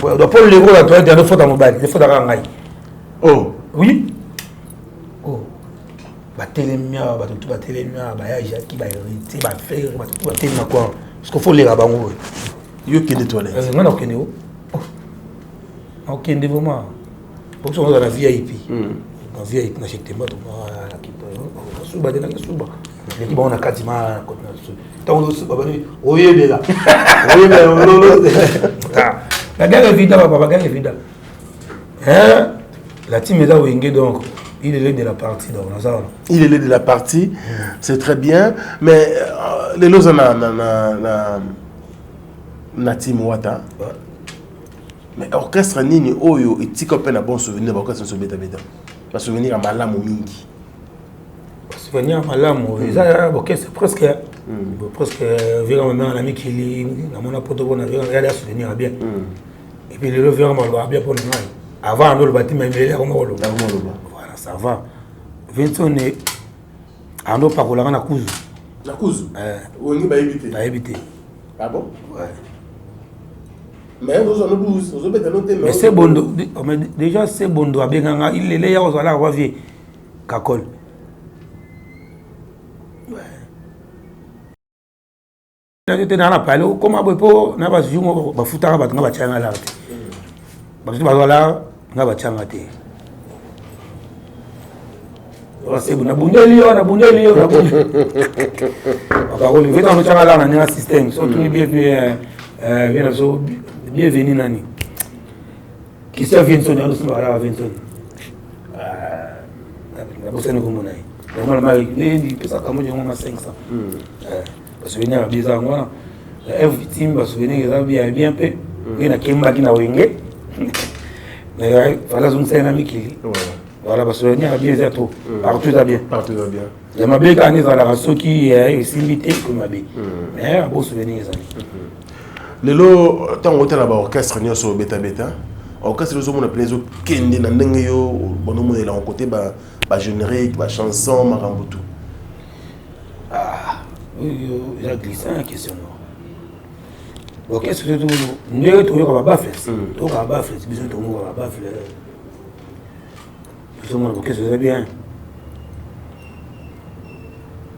doit pas le la toilette il faut dans mobile il faut dans ngai oh oui oh ba telemia ba tout ba telemia ba ya jaki ba hérité ba faire ba tout ba telemia quoi parce qu'il faut les rabango yo qui des toilettes ngana okende o okende vraiment pour ça on a la VIP na VIP na chitemba to la kipo suba de na suba les qui bon na katima ko na suba tant suba ba ni oyebela la guerre vida papa guerre vida hein la team est là où donc il est de la partie donc il est de la partie c'est très bien mais les lots na team wata mais orchestre nini oyo etika pe na bon souvenir ba orchestre so beta ba souvenir à malamu mingi souvenir à malamu ça orchestre presque vraiment un ami qui na mon poto bon avion regarder souvenir bien et puis le vraiment bien pour nous avant le bâtiment mais là voilà ça va Vincent est ando pakola na kuzu ongi ba éviter ah bon ouais mais mais c'est bon mais déjà c'est bon doit bien il est là on va la revoir Kakol ouais là tu na parler comment bopo na ba jumo ba futaka ba ngaba changa la ba tu ba la ngaba changa te c'est bon na bundeli yo ba ko le dans le changa la na système surtout bien bien so bienvenue nani qui se vient sonner nous sommes là Vincent la bosse nous comme on est normalement il peut ça comme on a 500 parce que venir bizarre moi la victime va souvenir que bien peu il na kimba kina wenge mais voilà donc c'est un ami qui voilà parce que venir bien c'est tout partout va bien il m'a bien gagné dans la race qui est invité comme m'a bien mais un beau souvenir les amis lelo tant hôtel à orchestre nyoso beta orchestre zo mona plaisir kende na ndenge yo bono mo la côté ba générique ba chanson marambutu il a glissé en question orchestre tout ndenge to yo ba bafle to ba bafle biso to mo ba bafle biso mo orchestre c'est bien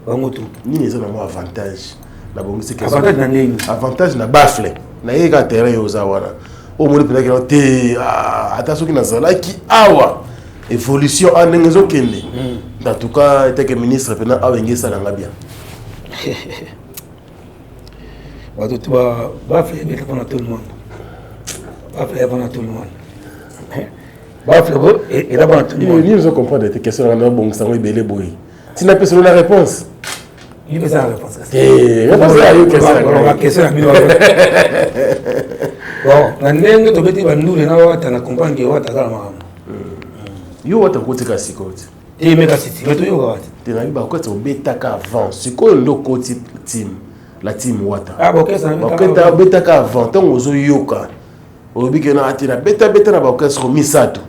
bango tout ni les na avantage la bongo c'est avantage na ndenge avantage na bafle na yeka terrain yo za wana o mo le que te attention ki na zala ki awa évolution en ndenge zo kende en tout cas était que ministre pena awenge sala ngabia wato tu bafle bien pour tout le monde bafle pour tout le monde bafle et là pour tout le monde ils ont comprendre tes questions na bongo sango ibele boy tu n'as pas selon la réponse. Il veut ça la réponse. Eh, réponse à une question. La question à bon na ndenge tobeti bandule na wata na comprendre que wata kala makambo yo wata kotika sikoti te meka siti meto yo wata te na biba ko betaka avant sikoyo ndo koti team la team wata ah bokesa baketa betaka avant tant ozo yoka obike na atina beta na bakesa misato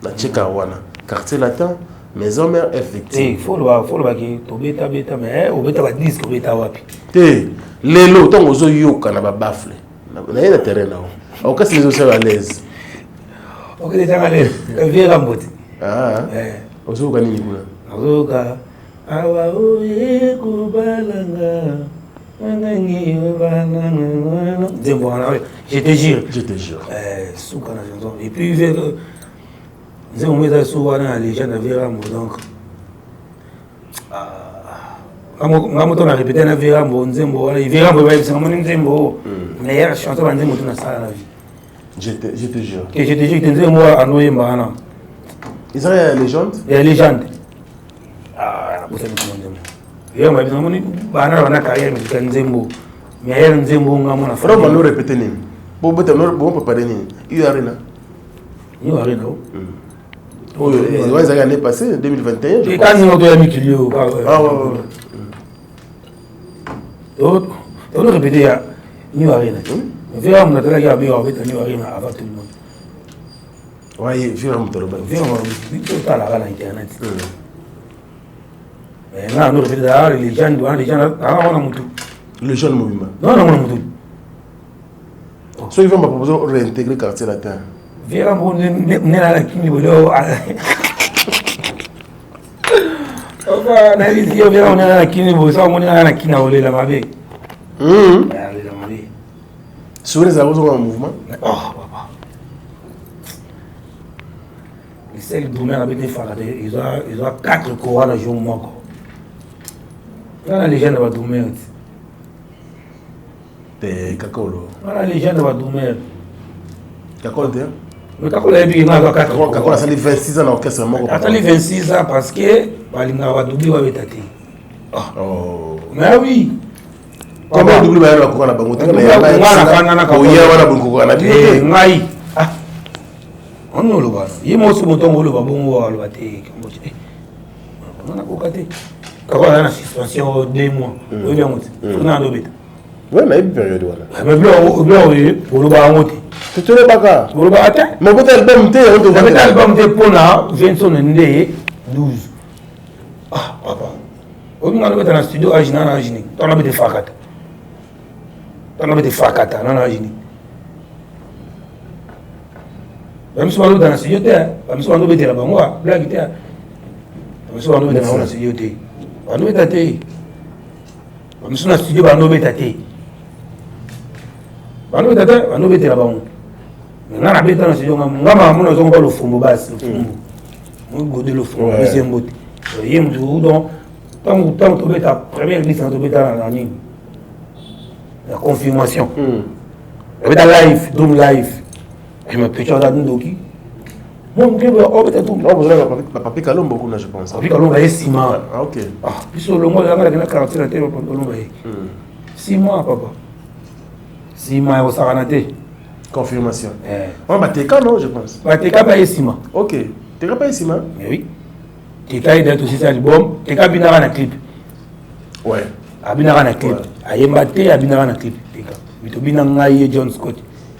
na cheka wana quartier latin maison mère effective faut le qui to beta mais au beta ba disque beta wapi te lelo tant ozo yoka na ba bafle na ina terrain na o kasi les ozo à l'aise ok déjà allez viens mboti ah ozo ka nini kuna ozo ka awa oye kubalanga nangi banana je te jure souka na chanson et puis vers nous avons mis à souvent les gens avaient donc on a répété na vera bon nzembo il vera bon c'est comme nzembo meilleur chanteur dans nzembo na sala la vie je te jure que je te jure que nzembo anoye mbana ils ont la légende et légende ah vous savez comment nzembo vera mba bizamo ni bana wana carrière musicale nzembo meilleur nzembo ngamona faut pas nous répéter ni bon bon préparer ni il arena ni arena oh ils ont l'année passée 2021 et quand nous doit mikilio ah ouais on a répété à New Arena. Vers on a travaillé à New Arena avant tout le monde. Oui, vers on a travaillé à l'internet. Mais là, on a répété à les gens, le jeune mouvement. Non, so ils vont me proposer de réintégrer quartier latin. Vers on est là la kini bolo. Enfin, on a dit que vers on est là la kini bolo, ça on est là la kini bolo la mabe. Sur les arrosons en mouvement. Oh, papa. Les seuls domaines avec des faradés, ils ont 4 couronnes à jour moi. Voilà les gens de la domaine. T'es Kakolo. Voilà les gens de la domaine. Kakolo, t'es? Mais Kakolo, il y a 4 couronnes. Kakolo, ça fait 26 ans dans l'orchestre. Attends, 26 ans parce que il y a doublé avec Tati. Oh. Mais oui. Comment double la couronne à Bangote? Ngai. Ah. On ne le voit. Il m'a aussi monté au bon mot à l'ouaté. On a cocaté. Quand on a une suspension 2 mois, on a un objet. Oui, mais il y a une période. Mais bien, pour le barote. Tu te le bagas. Pour le barote. Mais votre album, votre album de Pona, 12. Ah, papa. On a dans le studio à Gina, on a mis des facata. On a mis des facata, on a mis. Même si on est dans le studio, même si on est dans la blague, même si on est dans le studio, on est tâté. Même si on est dans le studio, on est tâté. On est tâté, on est là-bas. On a habité dans le studio, on a le fond basse, le fond. On a godé le fond, deuxième botte. Il y a un jour, donc, tant que tu es ta première liste, tu es dans la confirmation. Tu es dans live, Doom Live. Je me peux changer d'Indoki. Mon Dieu, on peut tout. Non, vous avez Papi Kalom beaucoup, je pense. Papi Kalom va être 6 mois. Ah, ok. Ah, puis sur le mois, il y a une quartier, il y a 6 mois, papa. 6 mois, il y a une confirmation. On va TK, non, je pense. TK va être 6 mois. Ok. TK va être 6 mois? Oui. TK est aussi un album. TK binara un clip. Ouais. Abinara un clip. Ayembate, abinara un clip. TK. Mais tu binara John Scott.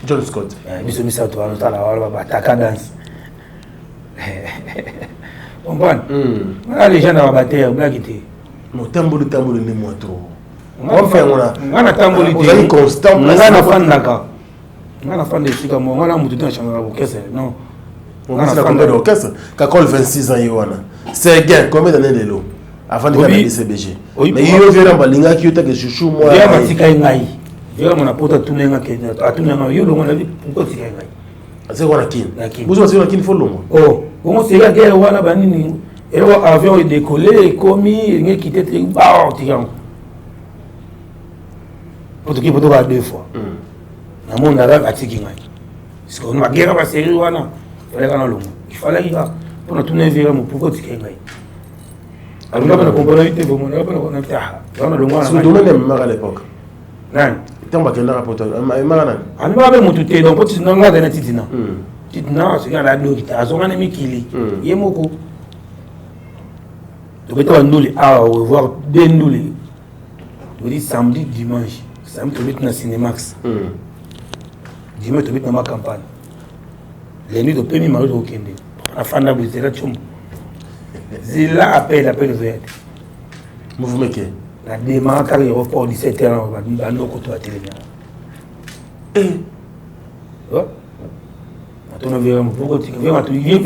John Scott. Biso misa to ano tala wala bataka dance. Comprendre? Les gens dans la terre, blague. Non, tamboli ne moi trop. On fait on a tamboli. Vous allez constant. On a fan naka. On a fan de sika mo, on a mutu dans chambre l'orchestre. Non. On a fan de l'orchestre. Kakol 26 ans yoana. C'est gain combien d'années de l'eau avant de faire le CBG. Mais il vient balinga qui était que chouchou moi. Il y a matika ngai. Il y a mon apôtre à tout le monde qui est à tout le monde. Il y a le monde pourquoi tu gagnes. C'est quoi la kin? Vous aussi la kin faut long. Oh, comment c'est la guerre wana banini? Et l'avion est décollé, commis, il est quitté très bas, tu vois. Pour te qui peut te 2 fois. Na mon arabe a tiki ngai. Parce qu'on a guerre va série wana. Fallait qu'on a long. Il fallait qu'il va pour nous tourner vers moi pourquoi tu gagnes. Alors là on a compris pour moi, on a pas on a fait. On a le mois. C'est le domaine même à l'époque. Non. tant que tu as rapporté un motu te donc tu n'as pas de titina titina c'est quand la bloque tu as son ami qui est moko tu peux te nous voir deux nous tu dis samedi dimanche samedi tu vas dans Cinemax dimanche tu vas dans ma campagne les nuits de premier mariage au Kende la fin de c'est là chum zila appel vert mouvement qui la démarche car il report 17h on va dire non côté à télé on a vu pourquoi tu viens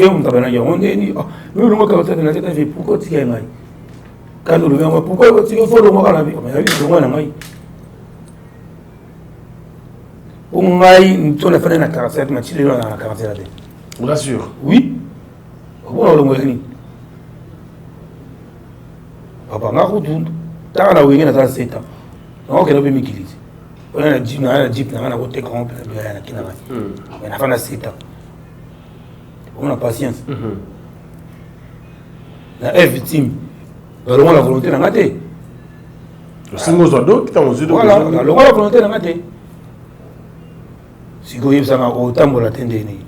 on t'a bien on dit mais le moi quand ça dans la tête fait pourquoi tu es mai quand le vient pourquoi tu faut le moi la vie mais le moi na mai on mai tu on a fait na 47 match le na 47 là vous rassure oui on le moi ni papa na route t'as na wingé na 7 ans donc il a bien mikili on a dit na jeep na côté grand na kina mais na fana 7 ans on a patience la victime la volonté na ngate le singo zodo qui t'a osé de voilà la volonté na ngate si go yebsa na autant la tende ni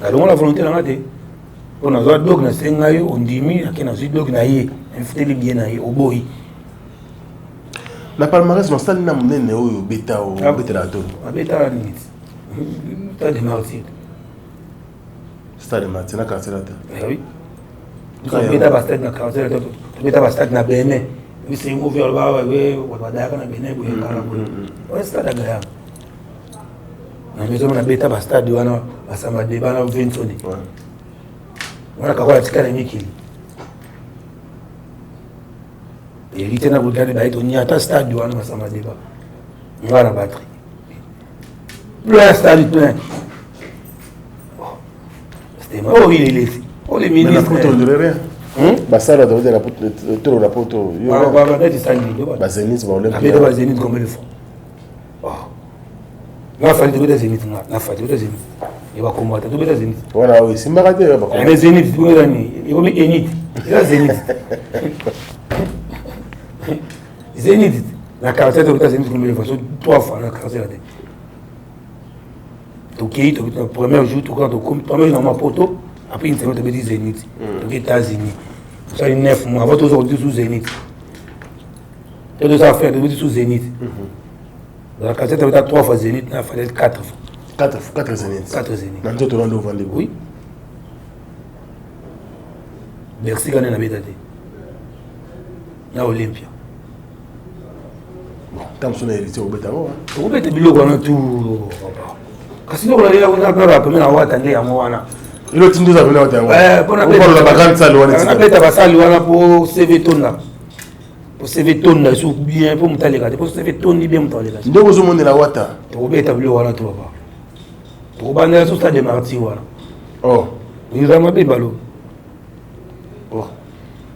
la volonté na ngate on a donc na senga yo ondimi akena donc na ye infiteli bien na ye oboyi la palmarès no stade na munene oyo beta o beta la to beta ni stade de martyr stade de martyr na kanselata oui beta ba stade na kanselata beta ba stade na Benin oui c'est mo vers ba wa daka na Benin bo kala bo o stade ga na bezo na beta ba stade wana basamba de bana Vincent wana kakola tikana mikili elite na bulgari ba ito nyata stade wana basamba de ba ngana batterie le stade plein c'était moi il est oh les ministres de rien basala de la tour la poto yo ba ba disandi ba zenith ba olympique ba zenith comme le font na fali de zenith na fali de zenith il va combattre tout les zenith voilà oui simba raté ba combattre les zenith tout les années il va mettre enit la zenith zenith la carte de zenith comme le font 3 fois la carte là ok le premier jour tout quand premier jour dans ma poto après une semaine tu me dis zenith aux États-Unis ça fait 9 mois avant aujourd'hui sous zenith tu dois ça faire sous zenith la carte tu as 3 fois zenith il fallait 4 fois 4 zénith. 4 zénith. Dans tout le monde au Vendée. Oui. Merci quand on a bédate. Na Olympia. Bon, tant son hérité au bétamo. Au bété bilo quand tout. Kasi no la on a pas comme na wata ngai amwana. Ilo tindu za vina wata. Pour na béta la bagante ça loin. Na béta ba ça loin pour CV tonna. Pour CV tonna sou bien pour mutalega. Pour CV tonni bien mutalega. Ndoko zo monde la wata. Au béta bilo wana to ba. Pour banner sur stade de Marty voilà. Oh, ils ont mabé balo. Oh.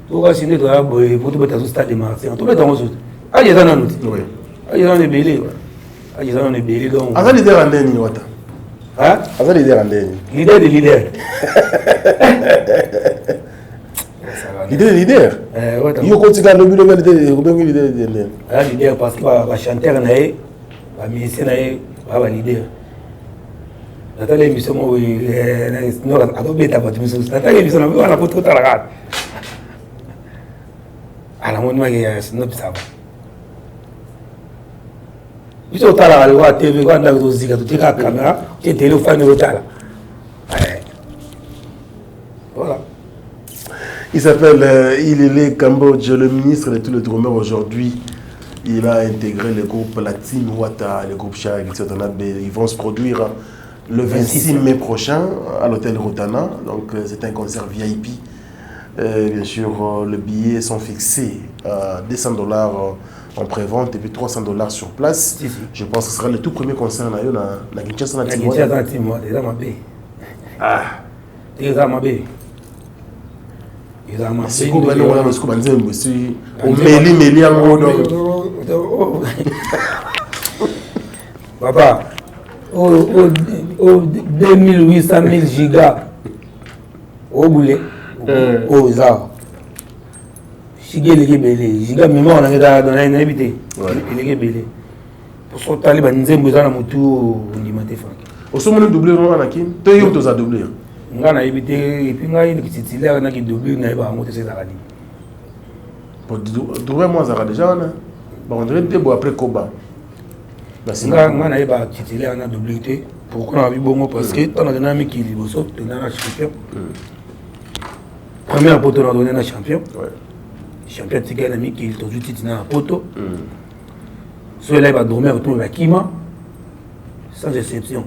Pour signer de la boy pour tout mettre sur stade de Marty. On tout mettre en sous. Ah, il y a un autre. oui. Ah, il y a un belé. Ah, il y a un belé donc. Asa leader andeni ni wata. Hein? Asa leader andeni. Leader de leader. Leader. Ouais. Yo kotika lobi lobi leader. Ah, leader parce que va chanteur naé, va musicien naé, va leader. Nathalie émission moi non adobe ta pas émission Nathalie émission on a pas tout à la rate ala mon ma ya snap ça va biso tala la TV kwa nda kuzika tutika kamera qui téléphone au tala voilà. Il s'appelle Ilele Cambodge, le ministre de tous les Outre-mer aujourd'hui. Il a intégré le groupe La Team Wata, le groupe Chag, etc. Ils vont se produire le 26 mai prochain à l'hôtel Rotana. Donc c'est un concert VIP. Bien sûr, les billets sont fixés à $200 en prévente et puis $300 sur place. Si. Je pense que ce sera le tout premier concert dans la Kinshasa. La Kinshasa dans Team Wata, déjà ma bé. Ah, déjà ma bé. C'est quoi ben on a ce qu'on dit aussi au meli en papa au 2800 000 gigas au boulet au za Giga eleki belé. Giga mémoire na ngeka dans la nabité. Eleki belé. Pour so tali ba nzembo za na mutu ndima te Frank. Au sommet de doubler on a qui? Tu es où tu as doublé? Nga na ebité et puis nga il qui titulaire na qui double na ba moto c'est la rani. Pour doubler moi ça déjà on a. Bon on dirait que bon après Koba. Nga na ba titulaire na double té. Pourquoi on a vu bon parce que on a donné un qui liboso, on a champion. Première poteau on a donné un champion. Ouais. Champion de Tigana qui est toujours titre dans la poteau. Celui-là va dormir autour de la Kima sans exception.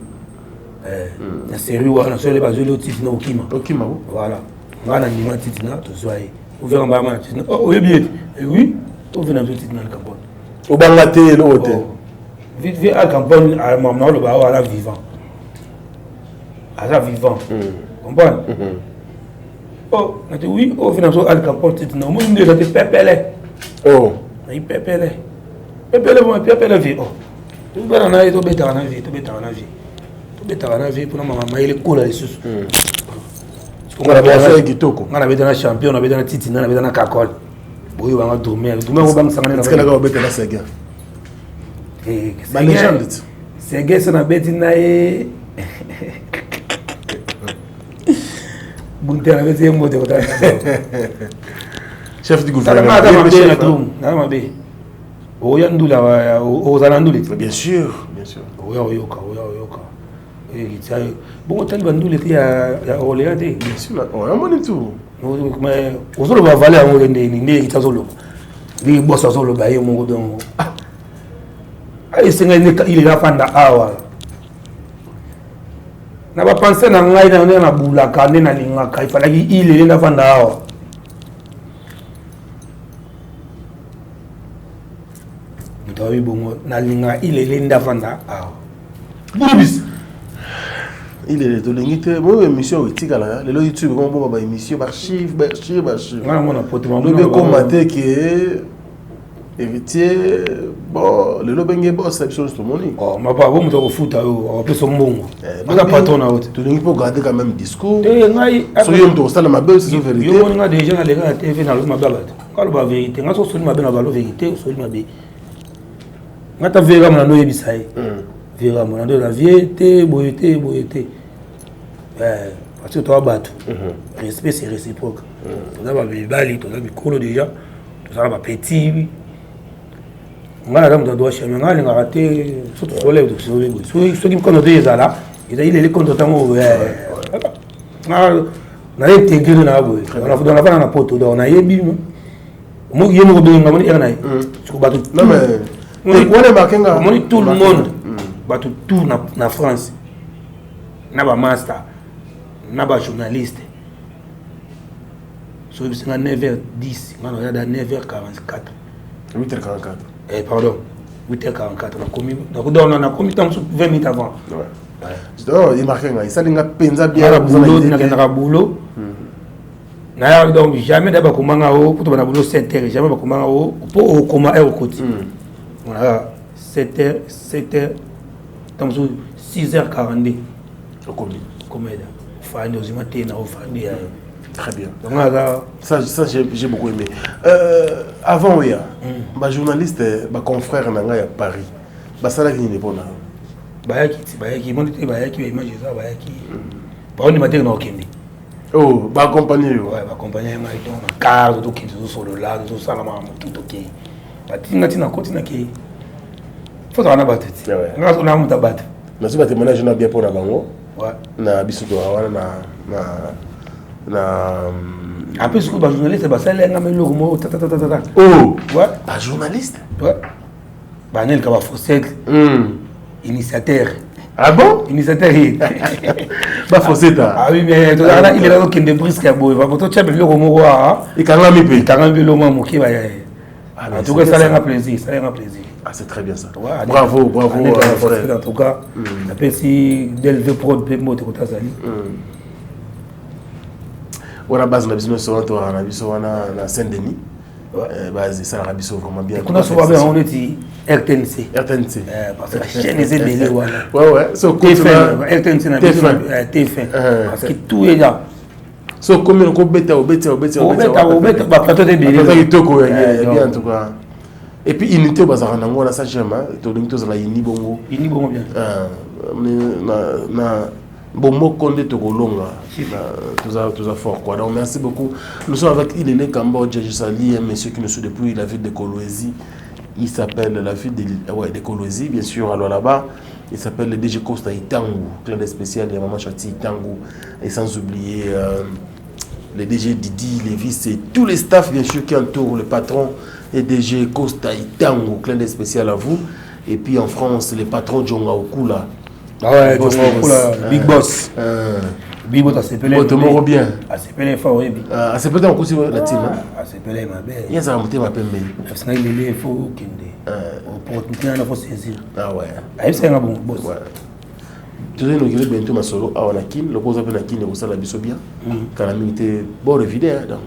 La série où on a celui-là va jouer le titre dans le Kima. Kima. Voilà. On a un titre dans tout ça. Vous verrez un barman. Oh oui bien. Oui. On vient jouer titre dans le Cameroun. Au Bangaté l'autre. Vite vite à Cameroun à moment le bar à la vivant. À la vivant. Comprends? Oh, oui, on vient jouer à la Cameroun titre dans le monde de Pépélé. Oh. Il Pépélé. Pépélé bon Pépélé vie. Oh. Tu vas en aller, tu vas en aller, tu vas en aller. Tu vas en aller pour maman il est cool les sous. On a fait Kitoko. On avait dans champion, on avait dans titre, on avait dans Kakol. Oui, on va dormir. Demain on va me s'en aller. Est-ce que la gars va la Sega? Bah légende. Sega c'est na bête nae. Bunte na bête yemo de kota. Chef du gouvernement. Na ma be. Oya ndula ozana nduli. Bien sûr, bien sûr. Oya oyoka. Bon, tu as dit ya Orléans. Bien sûr, on a mon tout. Mais on va valer à mon nez, il solo. Il bosse à solo, il mon godon. Il est là, fan d'awa. N'a pas pensé à un gars dans la boule, à carnet, à l'ingaka. Il fallait qu'il est là, fan d'awa. Il est là, fan d'awa. Il est de l'unité. Moi, émission éthique là. Le YouTube, on voit ma émission archive. Le combattant qui est héritier. Bon, le lobbying boss, c'est chose tout le monde. Oh, ma pas bon, me doit foutre. On peut son bon. On a pas ton out. Tu dois pas garder quand même discours. So yom to ça ma belle, c'est vérité. Yo on a déjà dans les gars TV dans le ma belle. Quand la vérité, on so ma belle la vérité, so ma belle. Ngata vera mona no yebisai. Vera mona do la vérité, boyete. Parce que toi battu. Respect c'est réciproque. On a bali, on a mikolo déjà. On a petit. On a la dame doit chez moi, on a raté surtout soleil de ceux qui me connaissent déjà là, il est content on a intégré dans la boue. On a fait dans la vanne à poto, on a yebi. Moi il me bien on est là. Tu vois tout. Non mais on est marqué là. On tout le monde. Bah tout na France. Na ba master. Na ba journaliste. So c'est 9h10, on a 9h44. 8h44. Pardon, 8h44. On a commis 20 minutes avant. Ouais. Il marque un ça n'a pas bien la boulot. Donc jamais d'abord comment pour ton boulot 7h, jamais comment pour comment au côté. On a 7h donc 6h42. Combien fin de matin au fin de très bien. Donc ça j'ai beaucoup aimé. Avant oui, ma journaliste, ma confrère nanga à Paris. Ba sala qui n'est pas là. Bayaki monite bayaki image ça bayaki. Ba on matin na okende. Oh, ba accompagner yo. Ouais, ba accompagner ma ito na car tout qui tout solo là, tout ça là tout OK. Ba tina continue qui. Faut on a battu. Nga on a muta battu. Mais si ba témoignage na bien pour la bango. Ouais. Na biso to na après ce que ba journaliste ba ça lenga me logo ta. Oh, ouais, ba journaliste. Ouais. Ba nel ka ba Fossette. Initiateur. Ah bon? Initiateur. Ba Fossette. Ah oui mais là il est là qui de brisque à boy. Va pour toi le logo mo wa. Et quand la mi pe. Quand le logo mo ki ba ya. En tout cas ça lenga plaisir, ça lenga plaisir. Ah c'est très bien ça. Ouais, bravo frère. En tout cas, après si d'élever prod pe mo te ko tazali. On a base na business sur toi na biso na Saint-Denis. Base ça la biso vraiment bien. On a souvent on est RTNC. Parce que la chaîne est belé ouais so RTNC na TF1 parce que tout est là. So comme on beta plateau de bien en tout cas. Et puis unité bazar nango na ça j'aime to donc to la ini bongo bien na bon Condé to kolonga tout ça fort quoi. Donc merci beaucoup. Nous sommes avec Ilele Cambodge, je salue un monsieur qui nous suit depuis la ville de Kolwezi. Il s'appelle la ville de Kolwezi bien sûr. Alors là-bas il s'appelle le DG Costa Itangu, clin spécial de Maman Chati Itangu, et sans oublier le DG Didi Lévis et tous les staffs bien sûr qui entourent le patron et DG Costa Itangu, clin spécial à vous. Et puis en France le patron Djonga Okula. Ah ouais, Djonga Okula, Big Boss. Big Boss, c'est pelé. Automoro bien. C'est pelé fort, oui. C'est pelé en cousin la team. C'est pelé ma belle. Il y a ça monter ma peine. Parce qu'il est faux kende. Pour tout le monde faut saisir. Ah ouais. Ah c'est un bon boss. Ouais. Tu sais nous qui bientôt ma solo à Onakin, le pose appel Nakin et ça la biso bien. Quand la minute bon vidéo donc.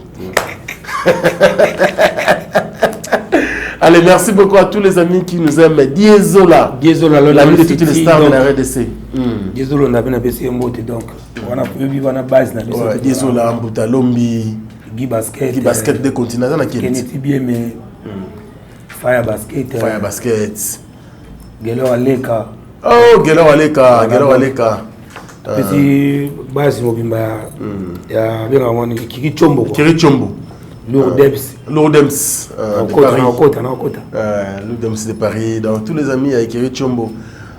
Allez, merci beaucoup à tous les amis qui nous aiment. Diesola, l'ami de toutes les stars de la RDC. Diesola, on a bien apprécié un mot donc. On a pu vivre en base. Diesola, Mbuta Lombi, Guy Basket des continents. Kennedy bien, mais Fire Basket. Gelo Aleka. Oh, Gelo Aleka. Petit base mobimba. Il y a bien avant Kiri Chombo. Lourdems. Lourdems de Paris. Donc tous les amis avec Kiri Chombo.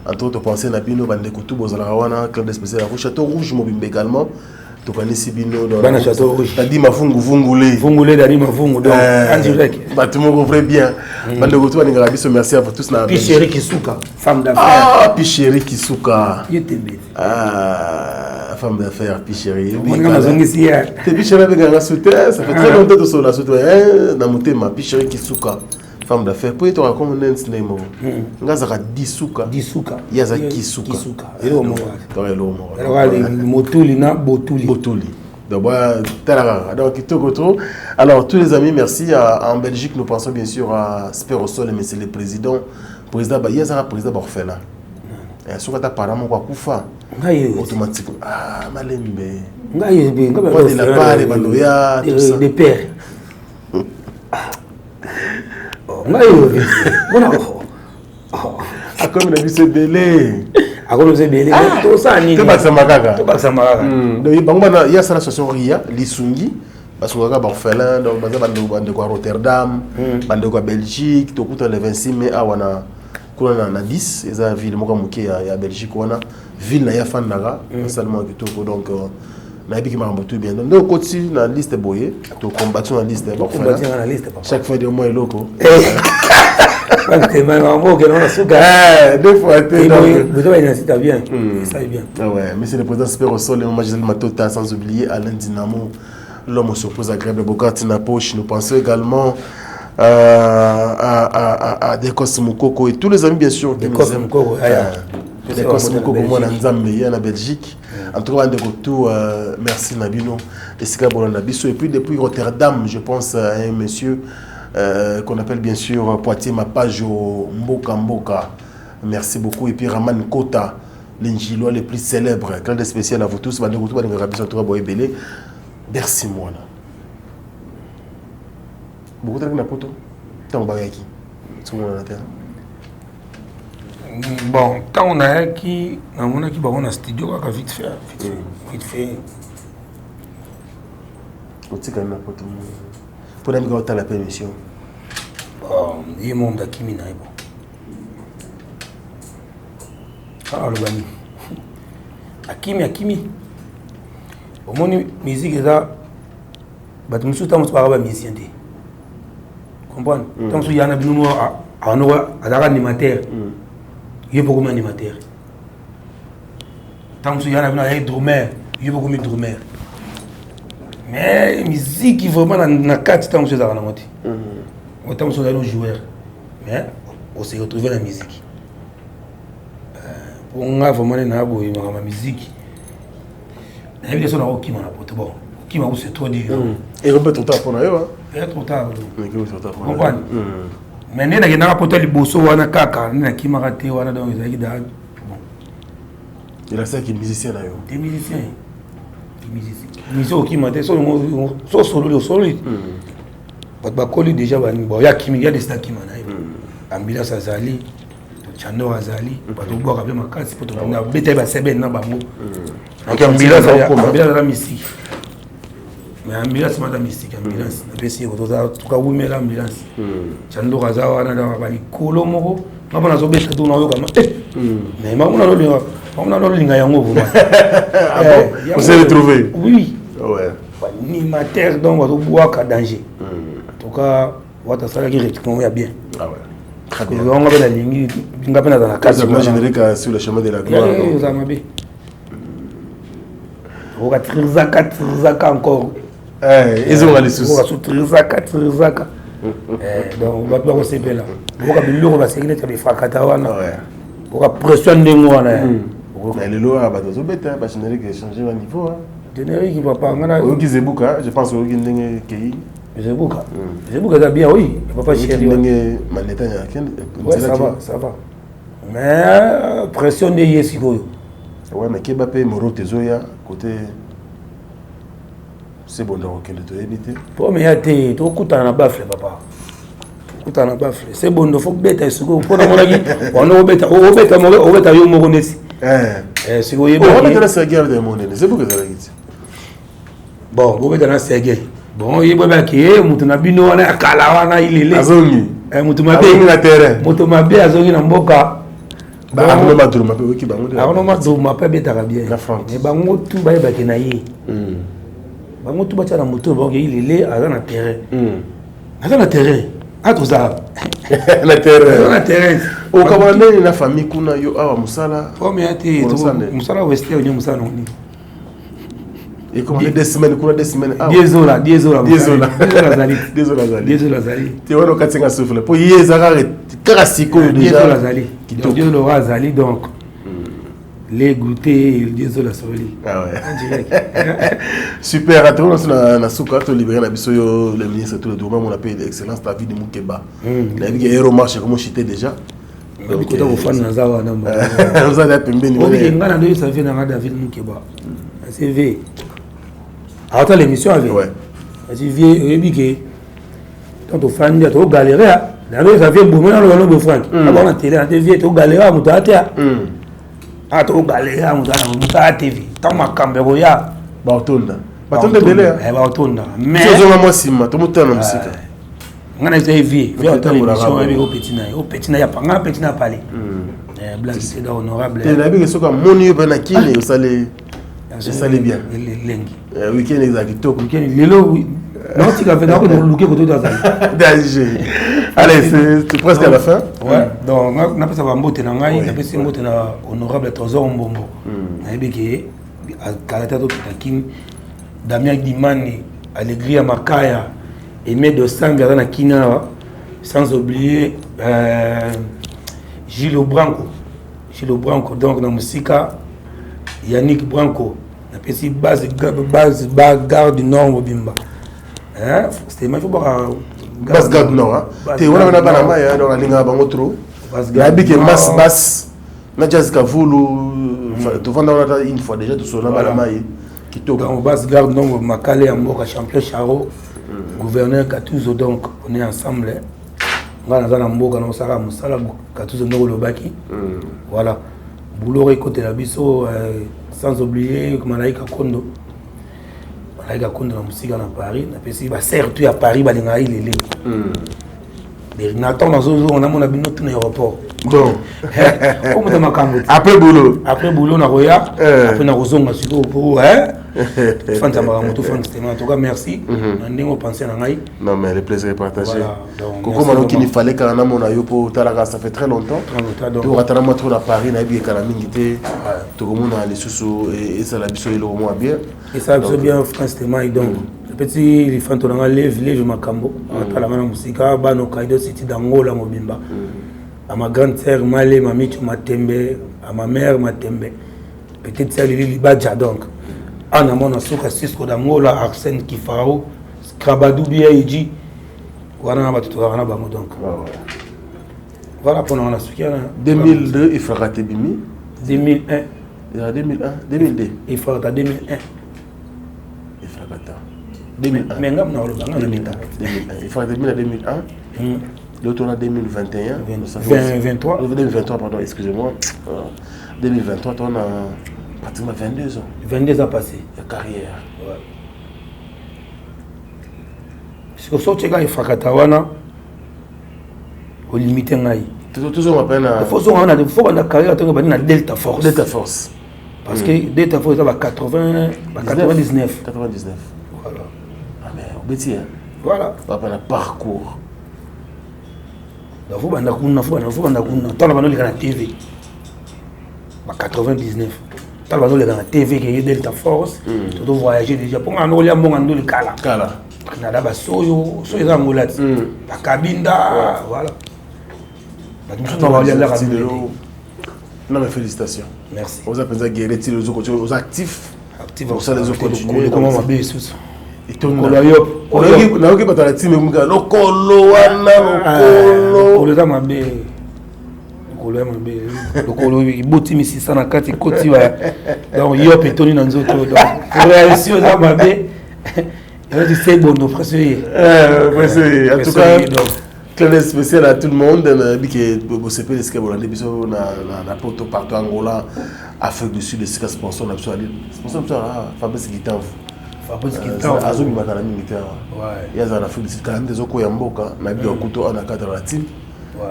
Entre autres, pensez à Bino, Bandekutu, Bozalawana, Club spécial à Château Rouge, Mobimbe également. Tu connais Sibino dans le Château Rouge. T'as dit ma fungu vungule. Vungule, Dani ma fungu. Donc, en direct. Bah, tout le monde comprend bien. Bandekutu, Banigarabiso, merci à vous tous. Picheri Kisuka, femme d'affaires. Ah, Picheri Kisuka. Yétébé. Ah, femme d'affaires, Picheri. On a besoin ici. T'es Picheri avec un soutien. Ça fait très longtemps que tu as la soutien. Dans mon thème, Picheri Kisuka. Femme d'affaires. Pour y avoir comme un name, Ngazara Disuka. Yazaki Suka. Et le mot. Motuli na Botuli. Alors, tous les amis, merci. En Belgique, nous pensons bien sûr à Sperosol, mais c'est le président. Yazara président Borfela. Et sur ta paramo kwa kufa. Automatiquement. Ah, malembe. Ngaye de la part des baloya, tout ça. Des pères. Comme on a vu ce délai. Tout ça, ni. Tout ça, il y a ça, l'association RIA, l'Isungi, parce qu'on a orphelin, donc on a Rotterdam, on a Belgique, tout le 26 mai, on a 10, et ça, ville, il y a Belgique, on a ville, il y a Fandaga, seulement tout, donc. Na bi ki ma tout bien donc continue na liste boyé to combattre na liste ba chaque fois de moi loko c'est même un mot que non suka deux fois vous avez ça bien ça est bien ouais mais c'est le président Sperosol et Magisel Matota sans oublier Alain Dinamo l'homme surprise agréable Bokati na poche. Nous pensons également à Dekos Mukoko et tous les amis bien sûr qui nous aiment Dekos Mukoko moi na Nzambe en Belgique. En tout cas, merci Nabino et puis depuis Rotterdam, je pense à un monsieur qu'on appelle bien sûr Poitiers Mapajo Mboka. Merci beaucoup. Et puis Raman Kota, l'Injilo le plus célèbre, grand spécial à vous tous. Merci moi. Beaucoup de poto. Bon, quand on a qui on a studio vite fait. Pour la permission. Bon, il y a monde qui m'y bon. Ah le bani. Akimi. Au moins musique là, bah tu me souhaite on se parle musicien de. Comprendre? Tant que il y en a bino à nous à animateur. Il y a beaucoup d'animateurs. Tant que il y en a un drummer, il y a beaucoup de drummers. Mais la musique, vraiment, dans 4 temps, c'est ça. Autant que nous joueurs. Mais on s'est retrouvé dans la musique. Pour moi, vraiment, la musique. La musique, c'est bon. Qui m'a c'est trop dur. Et on peut tout à pour nous. Il y a trop tard. Comprends? Mais il y a un pote qui bosse ou un caca, qui m'a raté ou un donc il a ça qui est musicien là. Des musiciens. musicien okima te so solo bato bakoli déjà ya kimi ya desita kima na ye ambulance azali chandor azali bato bwaka mpe makasi po tokenda beta basebene na bango ambulance aza mystique mais ambulance mata mystique ambulance napesi toka wumela ambulance chandor aza wana na balikolo moko ngapa nazobeta tu nayoka mais mamuna lolinga yango vraiment vous s'est retrouvé oui animateur donc bazobwaka danger en tout cas watasalaki rectification ya bien très bien on va la ligne ngape na la case générique sur le chemin de la gloire ça m'a bien on va trizaka encore ils ont les soucis on va trizaka donc on va se bela on va biloko ba sécurité ya bifrakata wana on va pression ndengo wana mais le loi ba dozobeta ba générique changer au niveau générique papa ngana oki zebuka je pense oki ndenge kei zebuka ça bien oui papa chéri ndenge maleta ya ken ça va mais pression de yesiko ouais mais keba pe moro tezoya côté c'est bon donc que to éviter pour mais yaté to kutana na bafle papa kutana na bafle c'est bon do faut beta siko pour na monaki on obeta yo moko nesi siko yeba on va se guerre de monde c'est pour que ça lagiti bon obeta na sege bon yeba ba ki mutu na bino wana akala wana ilele azongi mutu mabe na terrain mutu mabe azongi na mboka ba no maduru mabe oki bango no maduru mabe beta ka bien mais bango tu ba yeba ki na yi bango tu ba tala moto ba ilele aza na terrain atoza na terrain o kamande na famille kuna yo awa musala o me ati musala weste onyo musala ngoni et comme des semaines ah Diezo Lazali tu vois le katinga souffle pour yezara karasiko déjà Diezo Lazali donc les goûter Diezo Lazali ah ouais super à toi na suka to libérer la biso yo le ministre tout le tour on appelle excellence David Mukeba la vie héros marche comme j'étais déjà donc tu dois faire naza wana vous allez pembeni on ngana ndo ça fait na David Mukeba CV attends l'émission avec vas-y vieux quand on fait une to galérer là ça fait boum dans le Franck avant la télé on devient to galérer mu tata to galérer mu tata TV tant ma caméra ya batonda belé batonda mais zo mo sima to mutana musika ngana c'est vieux attends l'émission avec au petit na ya panga petit na parler blague c'est honorable et la biso ka moni bana kine usale ça allait bien week-end exact top week-end lelo non tu as fait d'accord de looker côté dans allez c'est presque à la fin ouais donc on a pas ça va mbote na ngai na pesi mbote na honorable Trésor Mbombo na ebiki kalata to takin Damien Dimani Allegria Makaya Aimé de Sanga na kina sans oublier Gilles Branco donc na musika Yannick Branco na pesi base garde du Nord Mobimba c'était ma base garde du Nord te wana na bana maya donc alinga bango trop la bike bas na Jessica Vulu to vanda wana une fois déjà to sona bana maya qui to donc base garde du Nord Makale ya mboka champion Charo gouverneur Katuzo donc on est ensemble ngana za na mboka na osaka musala Katuzo ndoko lobaki voilà boulot côté la biso sans oublier Malaika Kondo na musique na Paris na pesi ba serre tout à Paris ba linga ilele Nathan nazo on a mon abino tout aéroport bon comme dans ma cambo après boulot na roya après na rozonga siko pour Fanta Maramoto Fanta en tout cas merci ndingo penser na ngai non mais le plaisir est partagé Koko Mano qu'il fallait quand on a eu pour Talaga ça fait très longtemps donc attends moi trop à Paris na bien quand mingi té tout le monde a les sous et ça la biso il au moins bien et ça c'est bien France Témaï donc le petit les Fanta na lève makambo atala na musika bano Kaido City d'Angola Mobimba à ma grande sœur Malé Mamitu Matembe à ma mère Matembe petite sœur Lili Badja donc en amont Souka Cisco d'Angola Arsène Kifao Krabadou Biaïji wana batutu wana bango donc voilà pour la Souka 2002 il fera rater Bimi 2001 il y a 2002 il fera 2001 2001. Mais ngam na le banga na leta. 2001. Il faut à 2001. L'autre on a 2021. 2023. 2023, pardon, excusez-moi. 2023, on a pratiquement 22 ans. 22 ans passés. De carrière. Ouais. Parce que sorti quand il fakata wana au limité ngai. Toujours ma peine. Il faut on a une carrière dans Delta Force. Delta Force. Parce que Delta Force est à 99. 99. Voilà. Ah mais au bêtis hein. Voilà. On va parcours. Il faut tant la la TV. 99. Tant la TV qui est Delta Force. Tu dois voyager déjà pour un autre monde le Kala. Kala. Na ba soyo ngolati. La Kabinda, voilà. Non mais félicitations. Merci. Vous avez pensé guérir aux actifs. Actifs pour ça les autres continuer. Comment ma belle sous. Et ton on a pas la team muga lokolo wana lokolo. Lokolo ma belle. Lokolo ma belle. Lokolo iboti mi 600 na kati koti wa. Donc yop etoni na nzoto donc. Pour réussir za ma belle. Tu sais bon nos frères. En tout cas clin spécial à tout le monde. Dit que BOCP les skis bolandi biso na poto partout Angola, Afrique du Sud, les sponsors na biso ali. Sponsor ça Fabrice Gitanvu. Fabrice Gitanvu azo bimaka na militaire. Ouais. Il y a dans l'Afrique du Sud quand des oko ya mboka na bi okuto ana cadre la team.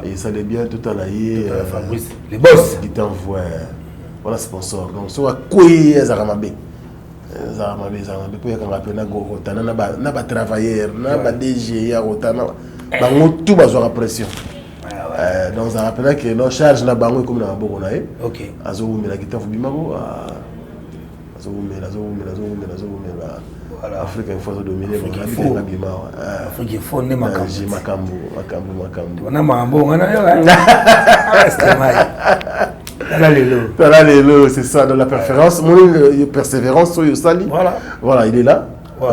Et ça l'est bien tout à l'ayé Fabrice les boss Gitanvu voilà sponsor. Donc soit quoi Zaramabe. Zaramabe pour y a un go rotana na ba travailleur na ba DG ya rotana bango tout bazwa pression. Donc ça rappelle que nos charges na bango comme na boko na e. OK. Azo la Gitanvu bimako azo voilà Afrique il faut dominer Afrique il faut ne makambo. On a mambo on a c'est ça dans la préférence mon persévérance sur Yosali. Voilà il est là.